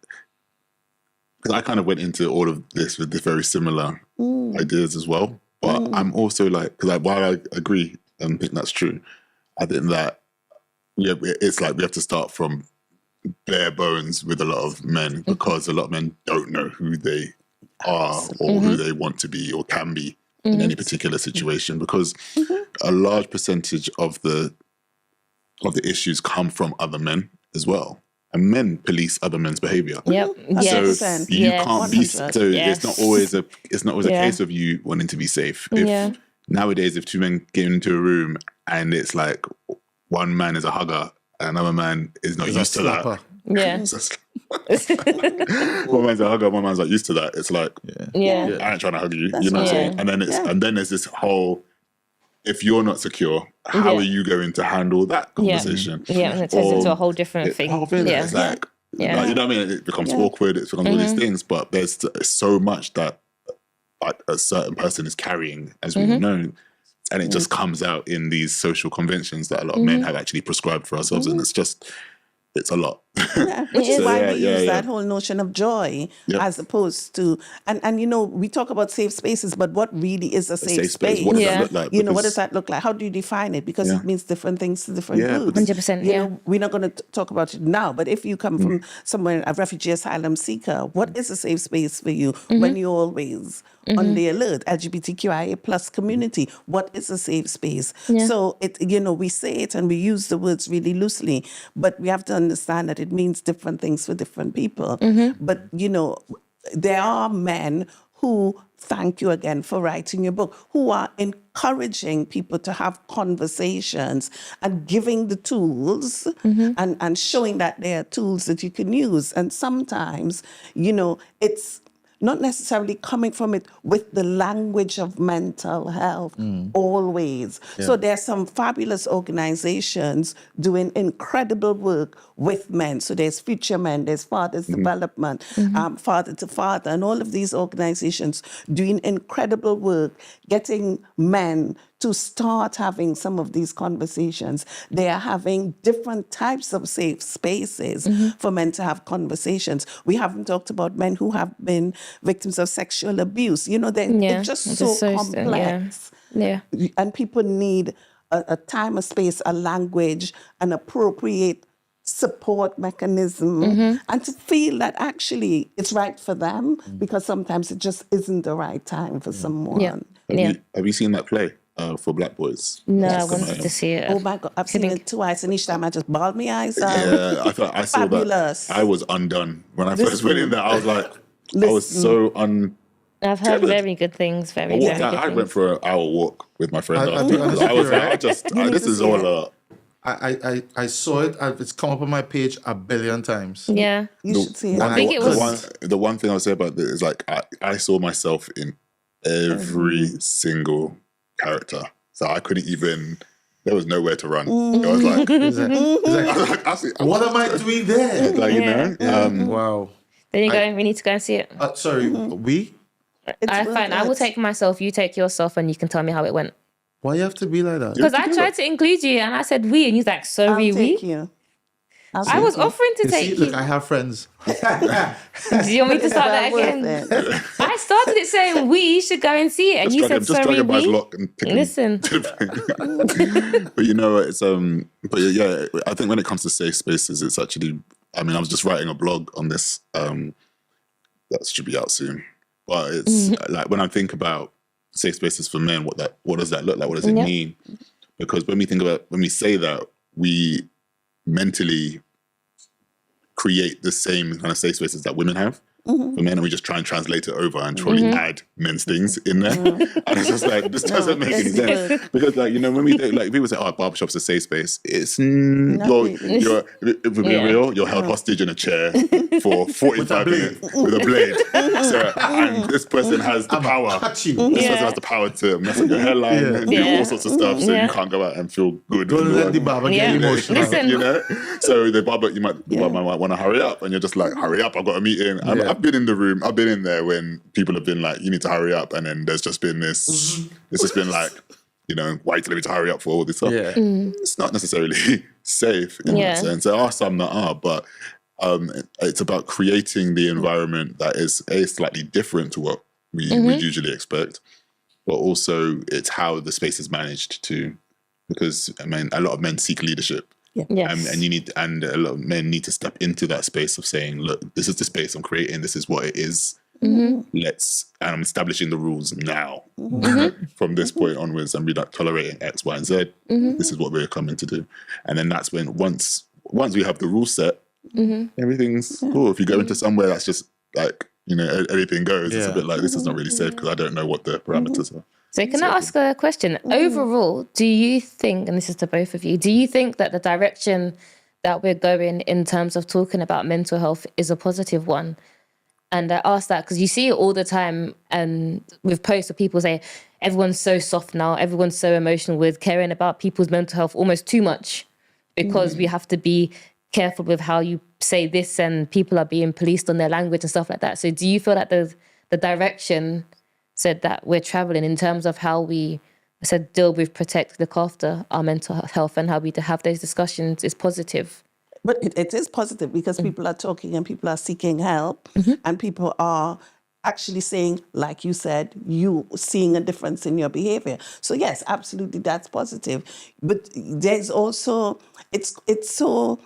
because I kind of went into all of this with the very similar ideas as well. But I'm also like, because while I agree and think that's true, I think that it's like we have to start from bare bones with a lot of men, because a lot of men don't know who they are or who they want to be or can be in any particular situation, because a large percentage of the issues come from other men as well. And men police other men's behavior. Yep. Yes. So you can't be. So 100%. it's not always a case of you wanting to be safe. If nowadays, if two men get into a room and it's like one man is a hugger and another man is not used to that. Yeah. One man's a hugger, one man's not used to that. It's like, Yeah. I ain't trying to hug you. That's You know what I'm right. saying? And then there's this whole, if you're not secure, how are you going to handle that conversation? Yeah, and it turns into a whole different thing. Yeah. It's like, Yeah. like, you know what I mean? It becomes awkward. It becomes all these things. But there's so much that like a certain person is carrying, as we know, and it just comes out in these social conventions that a lot of men have actually prescribed for ourselves, and it's a lot. Which is why we use yeah. that whole notion of joy as opposed to, and you know, we talk about safe spaces, but what really is a safe space? What does that look like? You know, what does that look like? How do you define it? Because it means different things to different groups. 100%, You know, we're not going to talk about it now, but if you come from somewhere, a refugee asylum seeker, what is a safe space for you when you're always on the alert? LGBTQIA plus community, what is a safe space? So we say it and we use the words really loosely, but we have to understand that it means different things for different people. But there are men who, thank you again for writing your book, who are encouraging people to have conversations and giving the tools and showing that there are tools that you can use. And sometimes, it's not necessarily coming from it with the language of mental health always. So there's some fabulous organizations doing incredible work with men. So there's Future Men, there's Fathers Development, Father to Father, and all of these organizations doing incredible work, getting men to start having some of these conversations. They are having different types of safe spaces for men to have conversations. We haven't talked about men who have been victims of sexual abuse. It's just so complex. Yeah. And people need a time, a space, a language, an appropriate support mechanism, and to feel that actually it's right for them, because sometimes it just isn't the right time for someone. Have you seen that play? For Black Boys. No, I wanted to see it. Oh my God, I've seen it twice, and each time I just bawled my eyes out. Yeah, I thought I saw Fabulous. that. I was undone when I first went in there. I was like, I was so I've heard very good things. Very good things. I went for an hour walk with my friend. I was like, this is all. I saw it. It's come up on my page a billion times. Yeah. You should see it. I think it was... The one thing I'll say about this is like I saw myself in every single character, so I couldn't even. There was nowhere to run. I was like, what am I doing there? Like, Wow. There you go. We need to go and see it. Sorry, we? Fine. I will take myself. You take yourself, and you can tell me how it went. Why you have to be like that? Because I tried to include you, and I said we, and he's like, sorry, I'll take you. I was offering to take you. Look, I have friends. Do you want me to start that again? I started it saying we should go and see it, and you said sorry, we. Listen. But it's but yeah, I think when it comes to safe spaces, it's actually. I mean, I was just writing a blog on this that should be out soon. But it's like when I think about safe spaces for men, what does that look like? What does it mean? Because when we say that, we mentally create the same kind of safe spaces that women have for men, and we just try and translate it over and try and add men's things in there. And it's just like, this doesn't make any sense. Because when we do, people say, oh, barbershop's a safe space. It's you're real, you're held hostage in a chair for 45 minutes with a blade. So, and this person has the power. This person has the power to mess up your hairline and do all sorts of stuff, so you can't go out and feel good. Don't let the barber get emotional. Listen. So the barber might want to hurry up, and you're just like, hurry up, I've got a meeting. I've been in the room, I've been in there when people have been like, you need to hurry up, and then there's just been this, it's just been like, why are you telling me to hurry up for all this stuff? Yeah. It's not necessarily safe in that sense. There are some that are, but it's about creating the environment that is slightly different to what we would usually expect, but also it's how the space is managed too, because I mean, a lot of men seek leadership. Yes. And a lot of men need to step into that space of saying, look, this is the space I'm creating, this is what it is. And I'm establishing the rules now from this point onwards, and we're not tolerating X, Y, and Z. This is what we're coming to do. And then that's when once we have the rule set, everything's cool. If you go into somewhere that's just like, anything goes, it's a bit like, this is not really safe because I don't know what the parameters are. So can I ask a question? Overall, do you think, and this is to both of you, do you think that the direction that we're going in terms of talking about mental health is a positive one? And I ask that because you see it all the time, and with posts where people say, everyone's so soft now, everyone's so emotional with caring about people's mental health almost too much, because we have to be careful with how you say this, and people are being policed on their language and stuff like that. So do you feel that the direction said that we're traveling in terms of how we deal with, protect, look after our mental health, and how we have those discussions is positive? But it is positive because people are talking and people are seeking help, and people are actually saying, like you said, you seeing a difference in your behavior. So yes, absolutely, that's positive. But there's also, it's so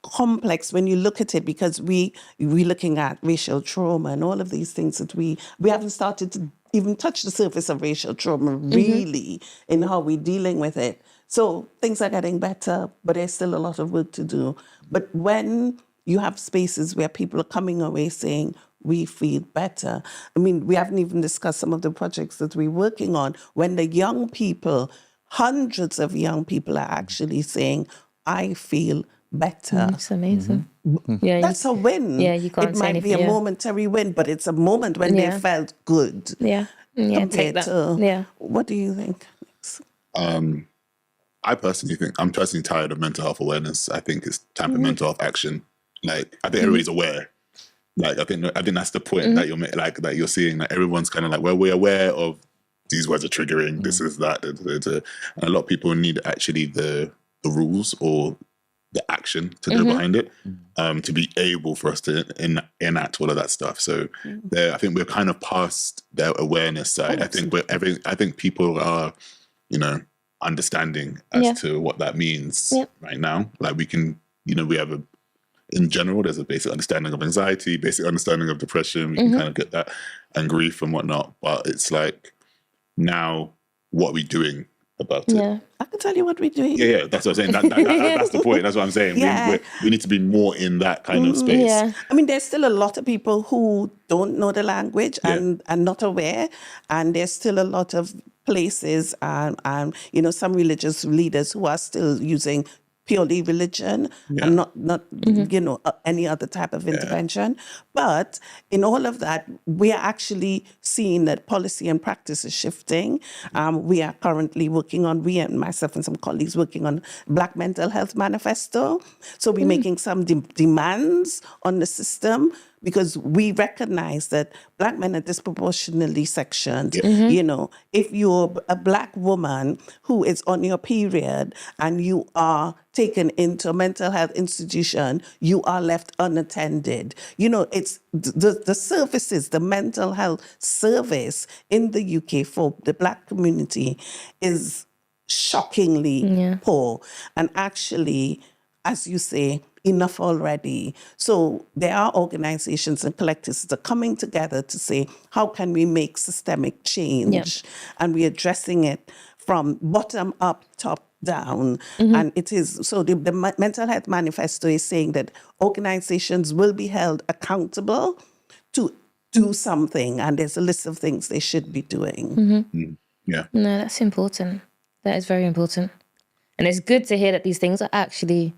complex when you look at it, because we're looking at racial trauma and all of these things that we haven't started to even touch the surface of racial trauma really in how we're dealing with it. So things are getting better, but there's still a lot of work to do. But when you have spaces where people are coming away saying, we feel better. I mean, we haven't even discussed some of the projects that we're working on. When the young people, hundreds of young people are actually saying, I feel better. It's amazing. Yeah, that's a win. Yeah, you can't It say might anything, be a momentary win, but it's a moment when they felt good. Take that. What do you think? I personally think I'm tired of mental health awareness. I think it's time for mental health action. Like, I think everybody's aware. Like, I think that's the point that that you're seeing. That everyone's kind of like, well, we're aware of these words are triggering. This is that, and a lot of people need actually the rules or the action to go behind it, to be able for us to enact all of that stuff. So I think we're kind of past the awareness side. I think people are, understanding as to what that means right now. Like, we can, we have in general, there's a basic understanding of anxiety, basic understanding of depression. We can kind of get that, and grief and whatnot. But it's like, now, what are we doing about it? I can tell you what we're doing. Yeah, that's what I'm saying. That's the point. That's what I'm saying. We need to be more in that kind of space. Yeah. I mean, there's still a lot of people who don't know the language and are not aware. And there's still a lot of places and some religious leaders who are still using purely religion and not any other type of intervention. But in all of that, we are actually seeing that policy and practice is shifting. We are currently working on, myself and some colleagues working on Black Mental Health Manifesto. So we're making some demands on the system, because we recognize that Black men are disproportionately sectioned. If you're a Black woman who is on your period and you are taken into a mental health institution, you are left unattended. It's the services, the mental health service in the UK for the Black community is shockingly poor. And actually, as you say, enough already. So there are organizations and collectives that are coming together to say, how can we make systemic change? And we're addressing it from bottom up, top down. And it is, so the Mental Health Manifesto is saying that organizations will be held accountable to do something. And there's a list of things they should be doing. Yeah. No, that's important. That is very important. And it's good to hear that these things are actually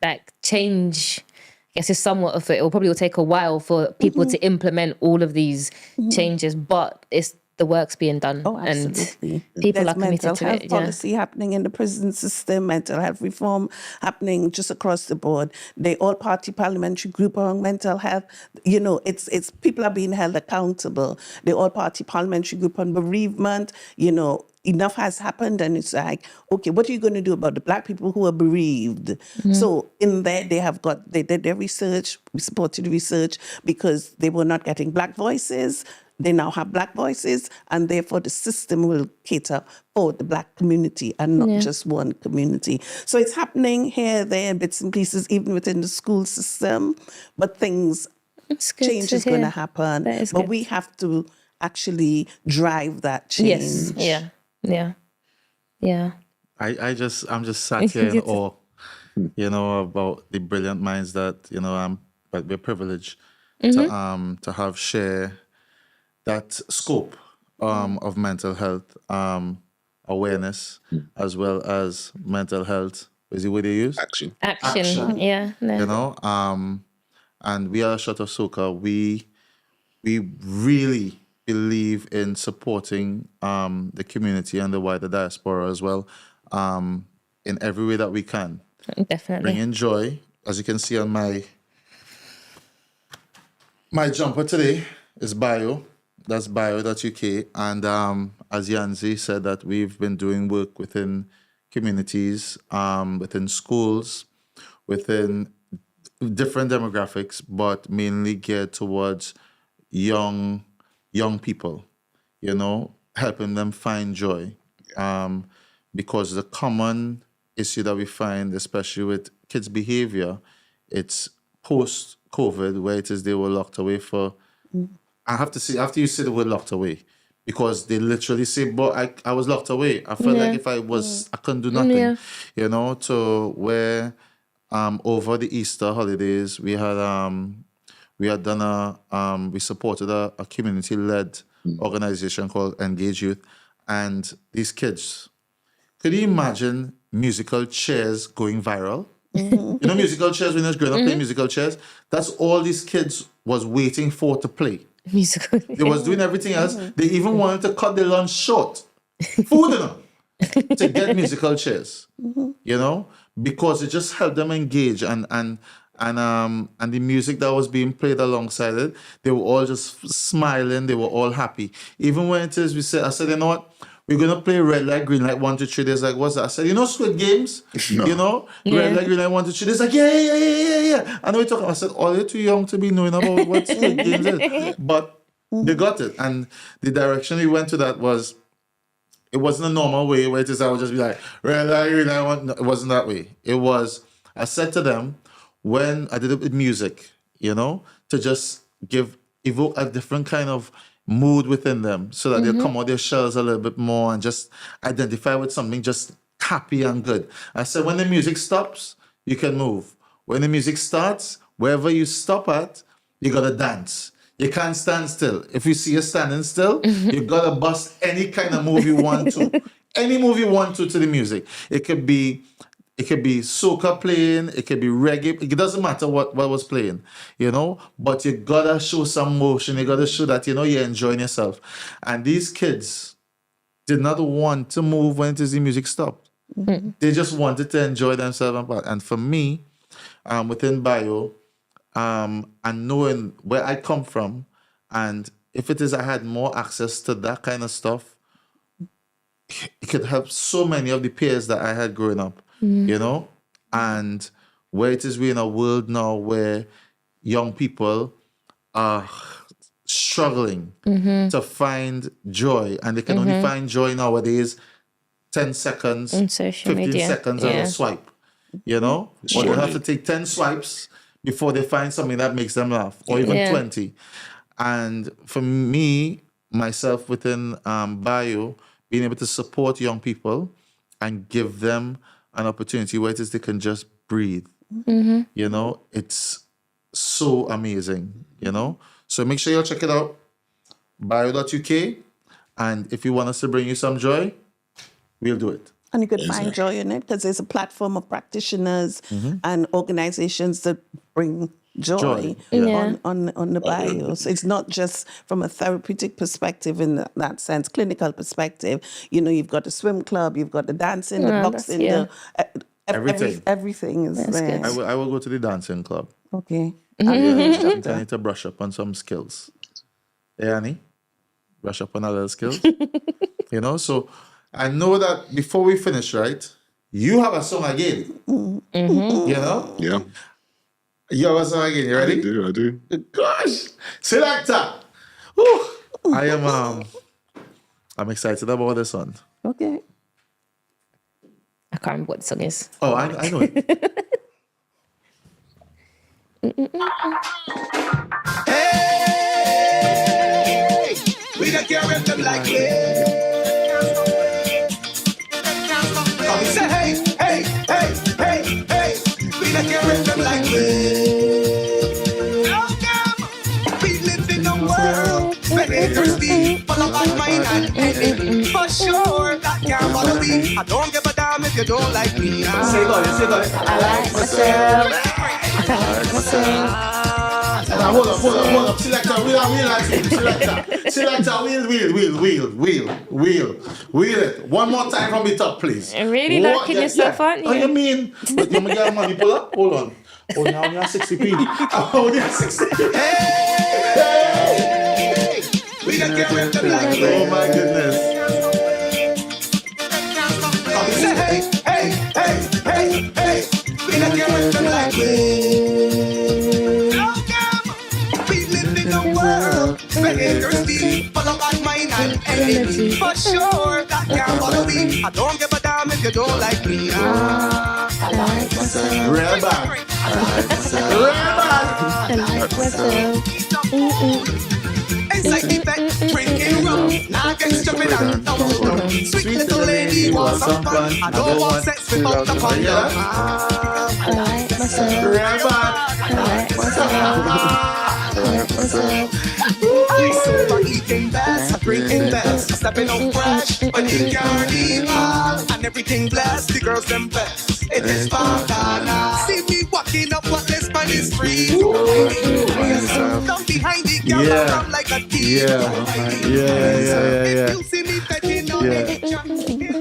like change. I guess it's somewhat of it. It will probably take a while for people to implement all of these changes, but it's the work's being done. Oh, absolutely. And people There's are committed mental to health it. policy happening in the prison system, mental health reform happening just across the board. The all-party parliamentary group on mental health, you know, it's people are being held accountable. The all-party parliamentary group on bereavement, you know, enough has happened, and it's like, okay, what are you going to do about the Black people who are bereaved? So in there, they did their research. We supported the research because they were not getting Black voices. They now have Black voices, and therefore the system will cater for the Black community and not just one community. So it's happening here, there, bits and pieces, even within the school system. But change is going to happen. But we have to actually drive that change. Yes. Yeah. I'm just sat here in awe, you know, about the brilliant minds that, you know, but we're privileged to have share that scope of mental health awareness, as well as mental health. Is it what they use? Action. Yeah. No. You know, and we are Shot of Soca. We really believe in supporting the community and the wider diaspora as well, in every way that we can. Definitely. Bringing joy, as you can see on my jumper today is Bio. That's bio.uk. And as Yansie said, that we've been doing work within communities, within schools, within different demographics, but mainly geared towards young people, you know, helping them find joy. Because the common issue that we find, especially with kids' behavior, it's post-COVID, where it is they were locked away for... I have to say, after you say the word locked away, because they literally say, but I was locked away. I felt like if I couldn't do nothing, you know, to where over the Easter holidays, we supported a community-led organization called Engage Youth. And these kids, could you imagine musical chairs going viral? You know musical chairs, when I was growing up playing musical chairs? That's all these kids was waiting for to play. Musical. They was doing everything else. They even wanted to cut their lunch short, food enough, to get musical chairs. You know, because it just helped them engage, and the music that was being played alongside it, they were all just smiling. They were all happy. Even when it is, I said, you know what? We're gonna play red light, green light, 1, 2, 3. There's like, what's that? I said, you know, Squid Games. No. You know, red light, green light, 1, 2, 3. There's like, yeah. I know we're talking. I said, oh, you're too young to be knowing about what Squid Games is, but they got it. And the direction we went to that was, it wasn't a normal way where it is. I would just be like, red light, green light. No, it wasn't that way. It was. I said to them when I did it with music, you know, to just evoke a different kind of mood within them, so that they'll come out their shells a little bit more and just identify with something just happy and good. I said, when the music stops, you can move. When the music starts, wherever you stop at, you gotta dance. You can't stand still. If you see you standing still, you gotta bust any kind of move you want to. Any move you want to the music. It could be soca playing, it could be reggae, it doesn't matter what was playing, you know, but you gotta show some motion, you gotta show that, you know, you're enjoying yourself. And these kids did not want to move when the music stopped. They just wanted to enjoy themselves. And for me, within Bio, and knowing where I come from, and if it is I had more access to that kind of stuff, it could help so many of the peers that I had growing up. You know, and where it is, we're in a world now where young people are struggling to find joy, and they can only find joy nowadays 10 seconds, on social 15 media. seconds on a swipe, you know, or they have to take 10 swipes before they find something that makes them laugh, or even 20. And for me, myself within Bio, being able to support young people and give them an opportunity where it is they can just breathe. You know, it's so amazing, you know. So make sure you'll check it out, bio.uk. And if you want us to bring you some joy, we'll do it. And you could find joy in it because there's a platform of practitioners and organizations that bring joy, Yeah. on the bio. So it's not just from a therapeutic perspective in that sense, clinical perspective. You know, you've got the swim club, you've got the dancing, the boxing, Everything. everything is there. good. I will go to the dancing club. Okay. I need to brush up on some skills. Hey, Annie? Brush up on a little skills. You know, so I know that before we finish, right, you have a song again. You know? Yeah. You have a song again. You ready? I do. Gosh! Selector! Whew. I'm excited about this one. Okay. I can't remember what the song is. Oh, I know it. Hey, we don't care if them like it. We say hey, hey, hey, hey, hey. We don't care if them like it. We live in a world where haters be full of bad mind and hate. For sure, that can't bother me. I don't give a damn if you don't like me. Say God. I like myself. Hold up. Selector, wheel it. One more time from the top, please. Really liking yourself, aren't you? Oh, you mean? But you get money, pull up? Hold on. Oh, now I'm 60p. Oh, you're 60p. Hey, we don't care if them like it. Oh, my goodness. Say hey, hey, hey, hey, hey. We don't care if them like it. We live in a world where haters be full of bad mind and envy. For sure, that can't bother me. I don't give a damn if you don't like me. I like myself. Real bad. I like myself. It's like the back drinking rum. Now get stupid and dumb. Sweet little lady wants some fun. I don't want sex without the condom. I like myself. Real bad. I like myself. I like myself. I super eating best, drinking best, stepping up fresh, but in carnival and everything blessed. The girls them best. It is Fontana. See me walking up what this man is free. Come behind the camera I'm like a thief. Yeah. You see me taking on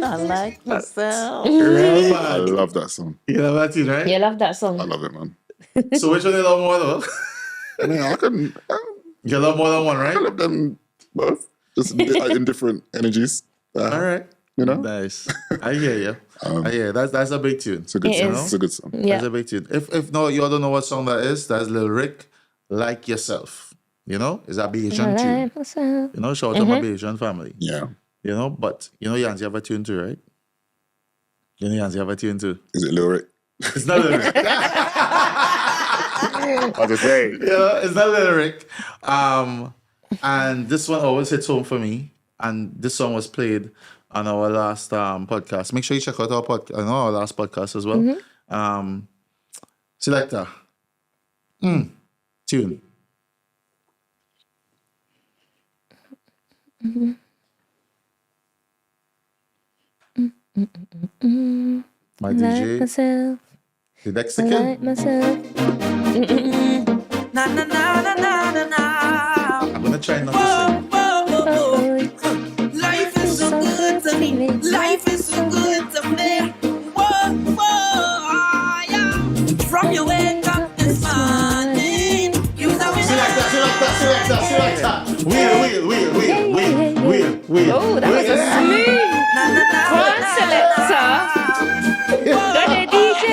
I like myself. Real I bad. love that song. You love that tune, right? You love that I song? love it, man. So which one you love more, though? I can You love more than one, right? love them both, just in different energies. All right. You know? Nice. I hear you. I hear you. That's a big tune. It's a good It song. is. It's a good song. Yeah. That's a big tune. If no, you all don't know what song that is, that's Lil Rick, Like Yourself. You know? It's a Bayesian I tune. like myself. You know, shout out to my Bayesian family. Yeah. You know, but you know Yansie have a tune too, right? You know Yansie have a tune too. Is it lyric? It's not Lil Rick. I just say. Yeah, it's not Lil Rick. And this one always hits home for me. And this song was played on our last podcast. Make sure you check out our our last podcast as well. Selector. Tune. My I like DJ, myself. the I Mexican. like myself. na na na na na na na. I'm gonna try not to sing. Life is so good to me. Life is so good to me. Yeah. From your wake up this morning, you know Selector. Wheel. Oh, that was a smooth one, Selector. Go there, DJ.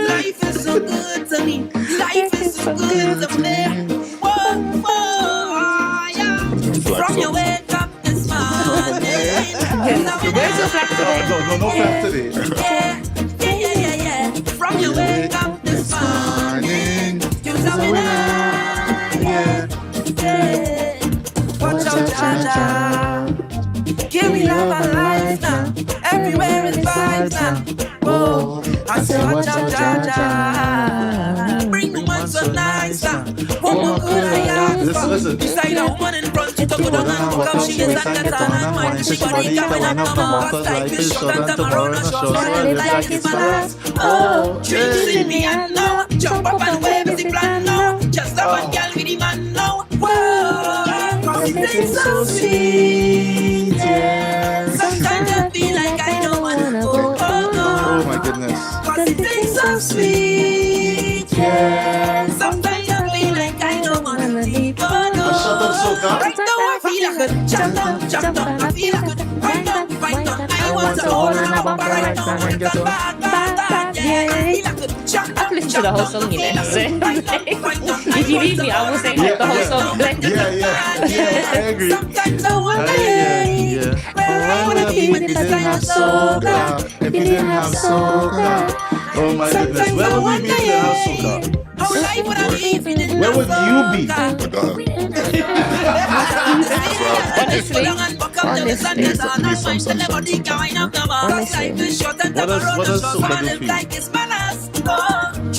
Life is so good to me. Life is so good to me. Yeah. From your wake up this morning, you know Where's your flag today? No flag today. Yeah. From your wake up this morning, you know yeah. Watch out, Jaja. Give me love and life now. Everywhere is vibes now. Whoa, I say watch out, Jaja. Bring me one so nice now. One more good I ask for. Listen. Beside a woman in front, she talk down and look how she is and get on and wine. She body coming up, come on, cause life is short and tomorrow not short. So I live like it's my last. Oh, treat me and now. Jump up and wave it. the plan now. Just a one girl with the man now. Whoa, cause it tastes so sweet, yeah. Sometimes I feel like I don't wanna go. Oh my goodness. Cause it tastes so sweet, yeah. Sometimes I feel like I don't wanna leave. Oh no. Shut up, Soca. Right now I feel like a jump up. I feel like a right now. I want to hold on a bumper right now. Bad, yeah. I feel like a jump up. I've listened to the whole song, you know. So, if you leave me, I will say the whole song. Yeah, I agree. Sometimes I wonder, Yeah. I wanna be with If you didn't have Soca, if you didn't have Soca. Oh my goodness, where would we be if we didn't have Soca? how life would I be if you didn't Where have would you be? Honestly. What does Soca do for you? Like it's ballast.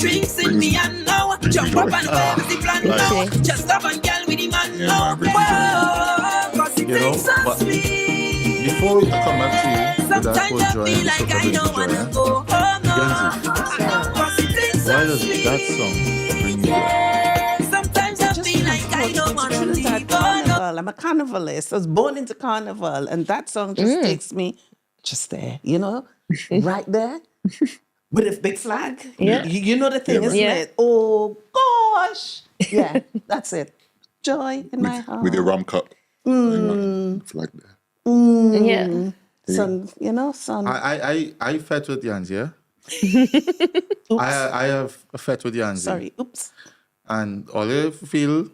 Drinks in me and now jump up and dance the plan now. Just have a girl with the man now. Whoa, cause it You know, tastes so but sweet. before we come back to you with that Sometimes whole I joy feel and like Soca I don't wanna joy, go. Oh no. Yansie, Cause it tastes why so does sweet. that song bring you joy? Sometimes I feel like I don't wanna leave. Oh no. Carnival. I'm a carnivalist. I was born into carnival, and that song just takes me just there, you know, right there with a big flag. Yeah. You know the thing, Yeah, isn't man. it? Oh gosh, yeah, that's it. Joy in my heart. With your rum cup. Flag there. Yeah. Son, you know, son. I fed with Yansie, yeah? I have a fed with Yansie. Sorry, oops. And all you feel,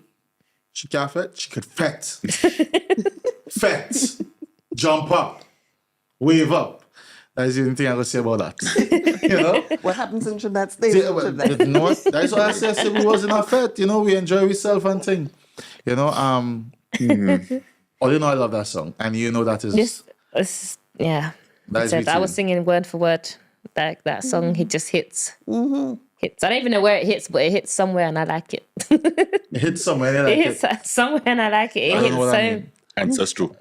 she can't fet, she could fet. Fet. Jump up. Wave up. That's the only thing I can say about that. You know? What happens in Trinidad stays See, in well, Trinidad. you know what? That's why I said we was in a fet. You know, we enjoy ourselves and thing. You know, all you know, I love that song. And you know that is... Yeah. That is So I between. was singing word for word. That song, it just hits. Hits. I don't even know where it hits, but it hits somewhere and I like it. It hits somewhere and I It like hits it. somewhere and I like it. It I don't hits know what so... I mean. Ancestral.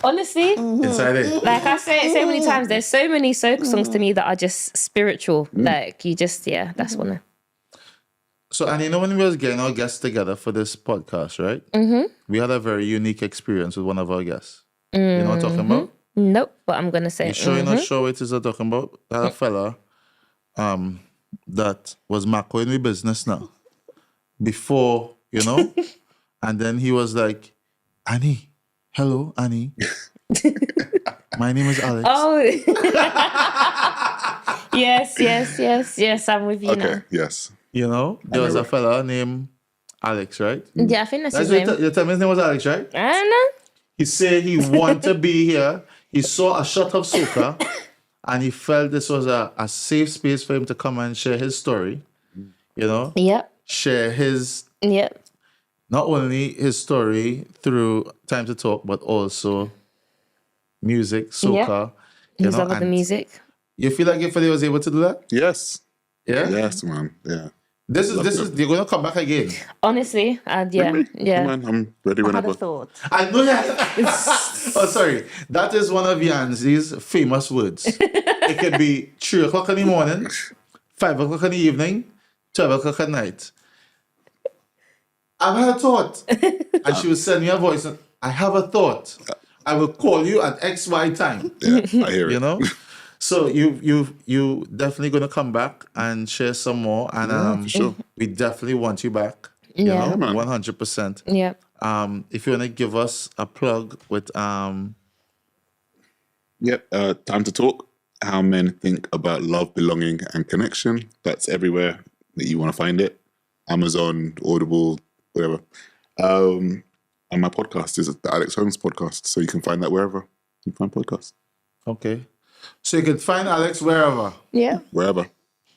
Honestly, Inside it. like I say it so many times, there's so many soca songs to me that are just spiritual. Like you just, that's one. So, and you know, when we was getting our guests together for this podcast, right? We had a very unique experience with one of our guests. You know what I'm talking about? Nope, but I'm gonna say You sure you're not sure what it is I'm talking about? That a fella that was macroing with business now. Before, you know? And then he was like, Annie, hello, Annie. My name is Alex. Oh, yes, I'm with you now. Okay, yes. You know? There was a fella named Alex, right? Yeah, I think that's That's his what name. you tell me his name was Alex, right? I don't know. He said he wanted to be here. He saw a shot of Soca and he felt this was a safe space for him to come and share his story. You know? Yep. Share his, Yep. not only his story through Time to Talk, but also music, Soca. You His know, love of the and music. you feel like if he was able to do that? Yes. Yeah? Yes, man. Yeah. This is you're gonna come back again. Honestly, yeah. Come on, I'm ready I had a whenever. thought. I know that. Oh, sorry. That is one of Yansie's famous words. It could be 3 o'clock in the morning, 5 o'clock in the evening, 12 o'clock at night. I've had a thought. And she would send me a voice. And, I have a thought. I will call you at XY time. Yeah, I hear it. You know? So you definitely gonna come back and share some more. And for sure. we definitely want you back. You Yeah. know, man. 100%. Yep. If you want to give us a plug with Yep. Time to talk. How men think about love, belonging, and connection. That's everywhere that you want to find it. Amazon, Audible, whatever. And my podcast is the Alex Holmes podcast, so you can find that wherever you find podcasts. okay, so you can find Alex wherever, Yeah. Wherever.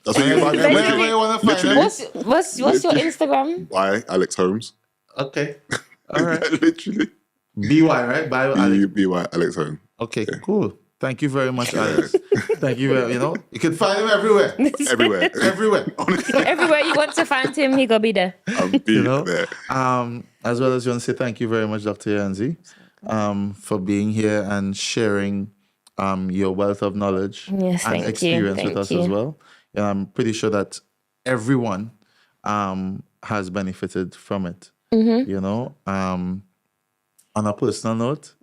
That's what you can find. wherever you want to find Literally. him. What's your Instagram? By Alex Holmes. Okay, all right. Literally. BY, right? By Alex. B-Y, Alex Holmes. Okay, cool. Thank you very much, Alex. Thank you very. You know, you can find him everywhere, Everywhere. everywhere. Everywhere you want to find him, he gonna be there. I'll be You know, there. as well as you want to say thank you very much, Dr. Yansie, for being here and sharing your wealth of knowledge Yes, and thank you. experience with Thank us you. as well. And I'm pretty sure that everyone has benefited from it. You know, on a personal note,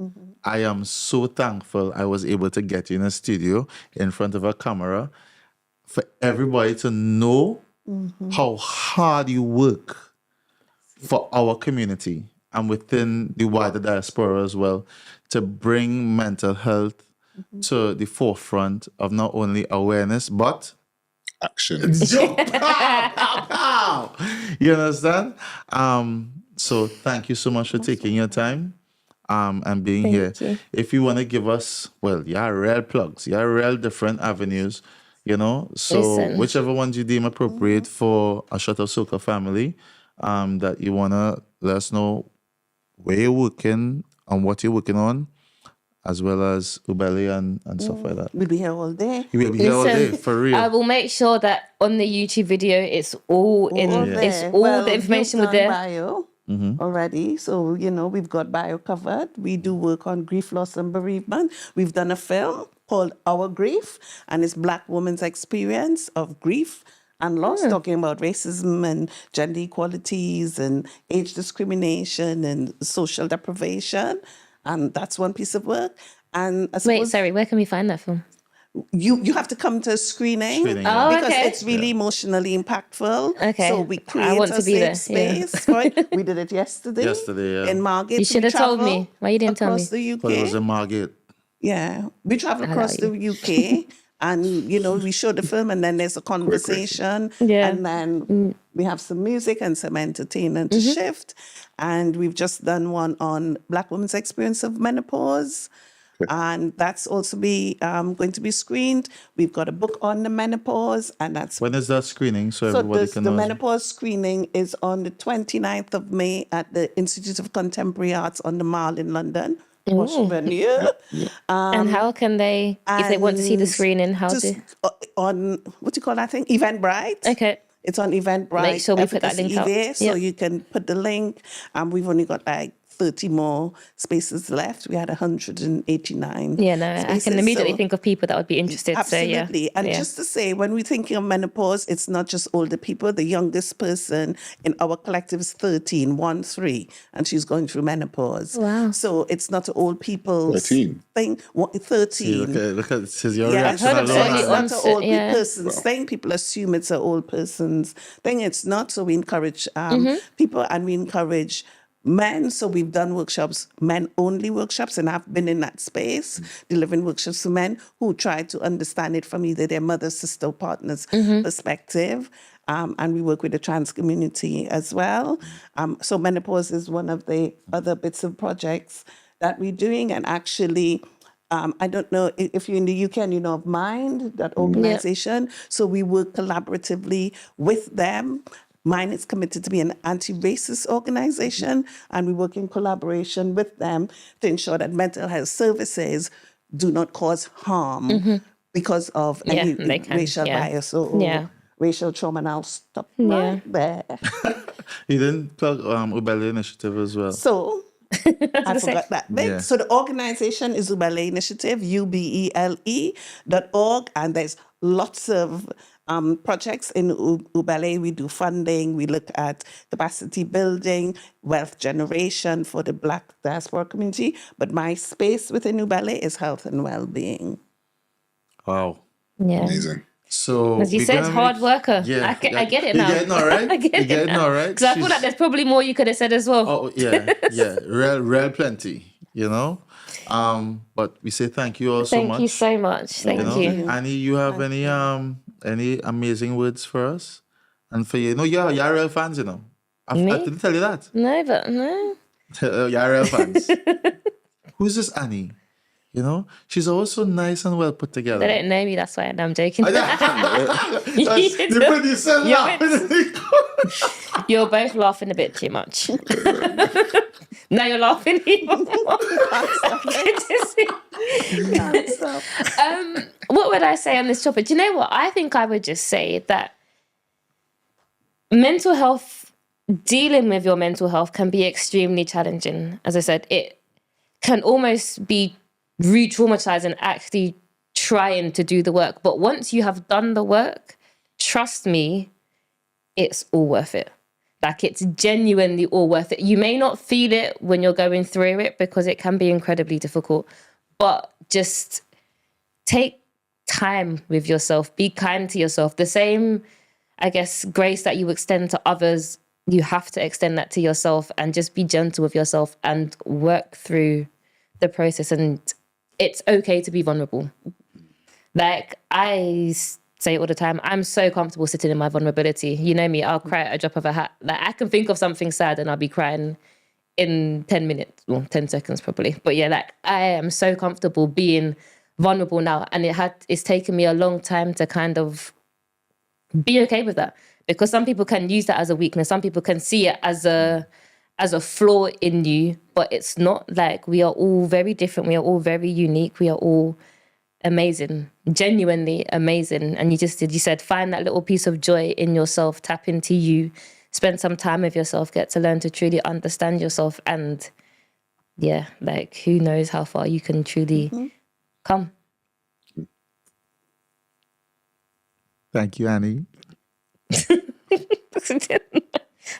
I am so thankful I was able to get in a studio in front of a camera for everybody to know how hard you work for our community and within the wider diaspora as well, to bring mental health to the forefront of not only awareness, but Action. you understand? So thank you so much for taking your time and being here. you. If you want to give us, well, real plugs, real different avenues, you know, so Listen. whichever ones you deem appropriate for a Shot of Soca family, that you want to let us know where you're working and what you're working on, as well as Ubele and stuff like that. We'll be here all day. You will be here all day, Listen, for real. I will make sure that on the YouTube video, it's all in. It's all the information you've with there. done bio already. So, you know, we've got bio covered. We do work on grief, loss, and bereavement. We've done a film called Our Grief, and it's Black women's experience of grief and loss, talking about racism and gender equalities and age discrimination and social deprivation. And that's one piece of work. And I Wait, suppose sorry, where can we find that film? you have to come to a screening, Screening, yeah. Oh, because okay. it's really emotionally impactful. Okay. So we I create want a to be there, safe yeah. space for it. We did it yesterday. Yesterday, yeah. In Margate. You should We have told travel me. Why you didn't tell me? across the But it was UK. in Margate. Yeah. We travel I across love the UK. And, you know, we show the film and then there's a conversation. Yeah. And then we have some music and some entertainment to shift. And we've just done one on Black women's experience of menopause. And that's also going to be screened. We've got a book on the menopause, and that's When is that screening? So so everybody the can know. menopause screening is on the 29th of May at the Institute of Contemporary Arts on the Mall in London. Posh venue. And how can they, if they want to see the And screening, how just to? on what do you call that thing? Eventbrite. Okay. It's on Eventbrite. Make sure we put that Efficacy link up. there, so Yep. you can put the link. We've only got like 30 more spaces left. We had 189. Yeah, no, I spaces, can immediately so- think of people that would be interested. Absolutely. So, yeah. And yeah. just to say, when we're thinking of menopause, it's not just older people. The youngest person in our collective is 13, 1-3, and she's going through menopause. Wow. So it's not an old people's 13. thing. 13. Look at this is your Yeah, reaction heard of alone. early it's not an onset, old yeah. person's thing. People assume it's an old person's thing. It's not. So we encourage people, and we encourage men. So we've done workshops, men-only workshops, and I've been in that space, delivering workshops to men who try to understand it from either their mother, sister, or partner's perspective. And we work with the trans community as well. So menopause is one of the other bits of projects that we're doing. And actually, I don't know if you're in the UK and you know of Mind, that organization. So we work collaboratively with them. Mind is committed to be an anti-racist organization, and we work in collaboration with them to ensure that mental health services do not cause harm because of any they can, racial yeah. bias or racial trauma. And I'll stop right there. You didn't plug Ubele Initiative as well. So I forgot that bit. Yeah. So the organization is Ubele Initiative, ubele.org, and there's lots of projects in Ubele. We do funding, we look at capacity building, wealth generation for the Black diaspora community. But my space within Ubele is health and well-being. Wow. Yeah. Amazing. So As you we're said, gonna hard make- worker. Yeah, I get it now. You getting all right? I get You it getting now. all right? Because I feel like there's probably more you could have said as well. Oh yeah, real plenty. You know, but we say thank you all so Thank much. you so much. Thank You know, you. Annie, you have any amazing words for us and for you? No, you're real fans. You know, I Me? didn't tell you that. No, but no. You're real fans. Who's this Annie? You know, she's always so nice and well put together. They don't know me, that's why I'm joking. The producer laughed. You're both laughing a bit too much. Now you're laughing even more. Good to see. What would I say on this topic? Do you know what? I think I would just say that mental health, dealing with your mental health can be extremely challenging. As I said, it can almost be re-traumatizing actually trying to do the work. But once you have done the work, trust me, it's all worth it. Like, it's genuinely all worth it. You may not feel it when you're going through it because it can be incredibly difficult, but just take time with yourself. Be kind to yourself. The same, I guess, grace that you extend to others, you have to extend that to yourself, and just be gentle with yourself and work through the process. And it's okay to be vulnerable. Like, I say it all the time, I'm so comfortable sitting in my vulnerability. You know me, I'll cry at a drop of a hat. Like, I can think of something sad and I'll be crying in 10 minutes, well, 10 seconds probably. But yeah, like, I am so comfortable being vulnerable now. And it's taken me a long time to kind of be okay with that. Because some people can use that as a weakness. Some people can see it as a flaw in you, but it's not. Like, we are all very different. We are all very unique. We are all amazing, genuinely amazing. And you said, find that little piece of joy in yourself, tap into you, spend some time with yourself, get to learn to truly understand yourself. And yeah, like, who knows how far you can truly come. Thank you, Annie.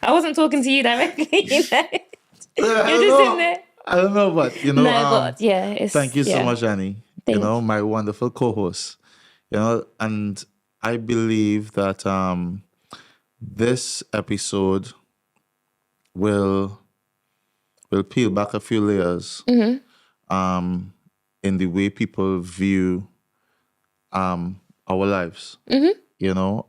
I wasn't talking to you directly. You're just in there. I don't know, but you know, but yeah, thank you so much, Annie. Thank you know, my wonderful co-host. You know, and I believe that this episode will peel back a few layers in the way people view our lives. You know,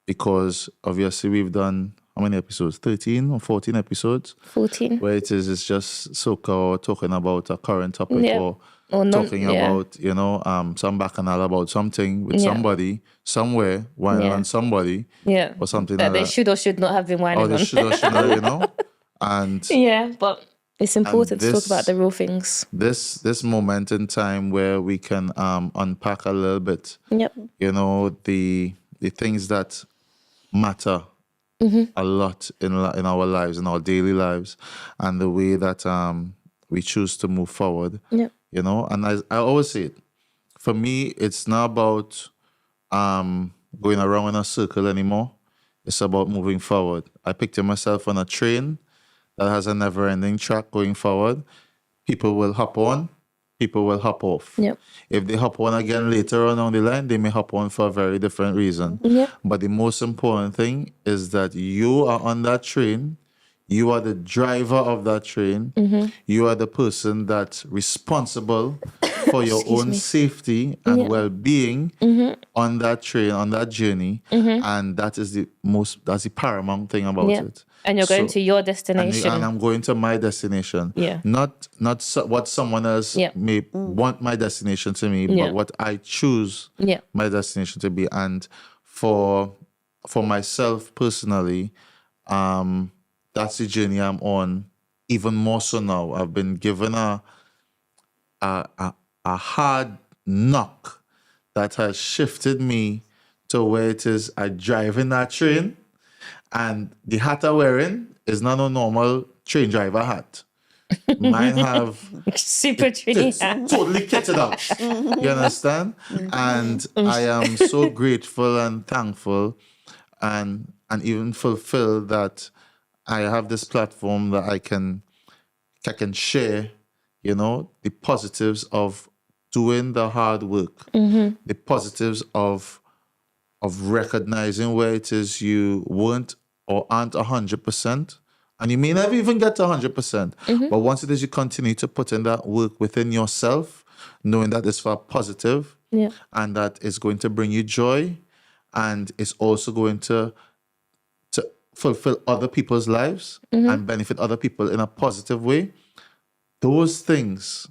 because obviously we've done how many episodes? 13 or 14 episodes? 14. Where it's just Soca or talking about a current topic or talking about, you know, some bacchanal about something with somebody, somewhere, whining on somebody. Yeah. Or something that like they that. should or should not have been whining Or they on. should or should not, you know? And yeah, but it's important to talk about the real things. This moment in time where we can unpack a little bit, you know, the things that matter a lot in our lives, in our daily lives, and the way that we choose to move forward. You know, and I always say it, for me, it's not about going around in a circle anymore. It's about moving forward. I picture myself on a train that has a never-ending track going forward. People will hop on, people will hop off. If they hop on again later on down the line, they may hop on for a very different reason. But the most important thing is that you are on that train. You are the driver of that train. You are the person that's responsible for your own safety and well-being on that train, on that journey. And that's the paramount thing about it. And you're going to your destination. And I'm going to my destination. Not what someone else may want my destination to be, but what I choose my destination to be. And for myself personally, that's the journey I'm on, even more so now. I've been given a hard knock that has shifted me to where it is I drive in that train, and the hat I'm wearing is not a normal train driver hat. Mine have super train hat. Totally kitted out. You understand? And I am so grateful and thankful and even fulfilled that I have this platform that I can share, you know, the positives of doing the hard work, the positives of recognizing where it is you weren't or aren't 100%, and you may never even get to 100%. But once it is you continue to put in that work within yourself, knowing that it's for positive, and that it's going to bring you joy, and it's also going to fulfill other people's lives and benefit other people in a positive way, those things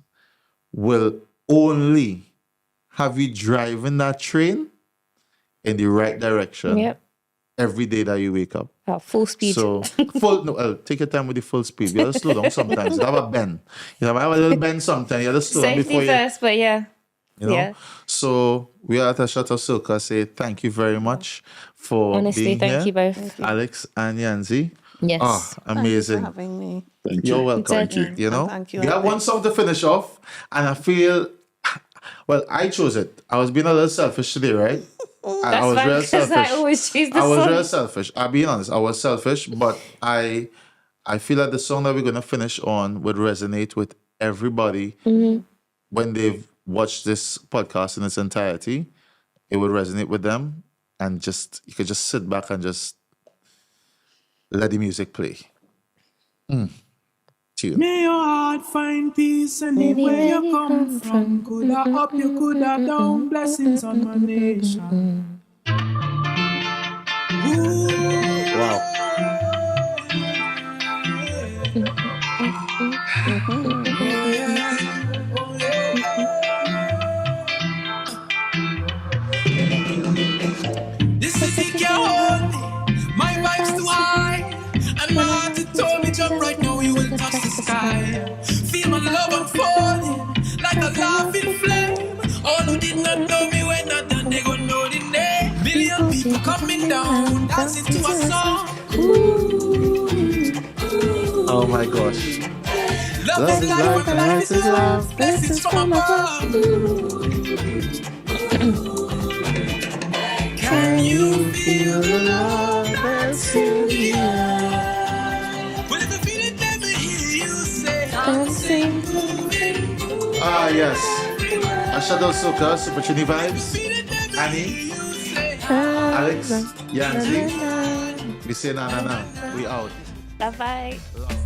will only have you driving that train in the right direction every day that you wake up. Full speed. So, take your time with the full speed. You have to slow down sometimes. You have a bend. You have a little bend sometimes. You have to slow down before Safety first, but you know? So we are at a Shot of Soca. Say thank you very much for being thank here. you both. Alex and Yansie. Yes. Amazing. Thank you for having me. Thank you. You're welcome. Thank you. You know, Thank you. we have one song to finish off, and I feel, well, I chose it. I was being a little selfish today, right? That's was fine, real 'cause I selfish. always choose the I was song. real selfish. I'll be honest. I was selfish, but I feel that the song that we're gonna finish on would resonate with everybody when they've watched this podcast in its entirety. It would resonate with them, and just you could just sit back and just let the music play. Tune. May your heart find peace anywhere you come from. Coulda up, you coulda down. Blessings on my nation. Ooh. Wow. Oh, yeah. Oh, yeah. This city can't hold me. My vibe's too high. And my heart it told me jump right now, you will touch the sky. Feel my love unfolding like a laughing flame. All who did not know me when not done, they gon' know the name. Million people coming down, dancing to a song. Oh my gosh. Love is life and life is love. Blessings from above. Can you feel the love that's in the air? Well, if you feel it, let me hear you say, dancing, moving. Ah, yes. Ashado Soca, Super Trini Vibes. Annie, Alex, Yansie. We say na na na. We out. Bye bye. Love.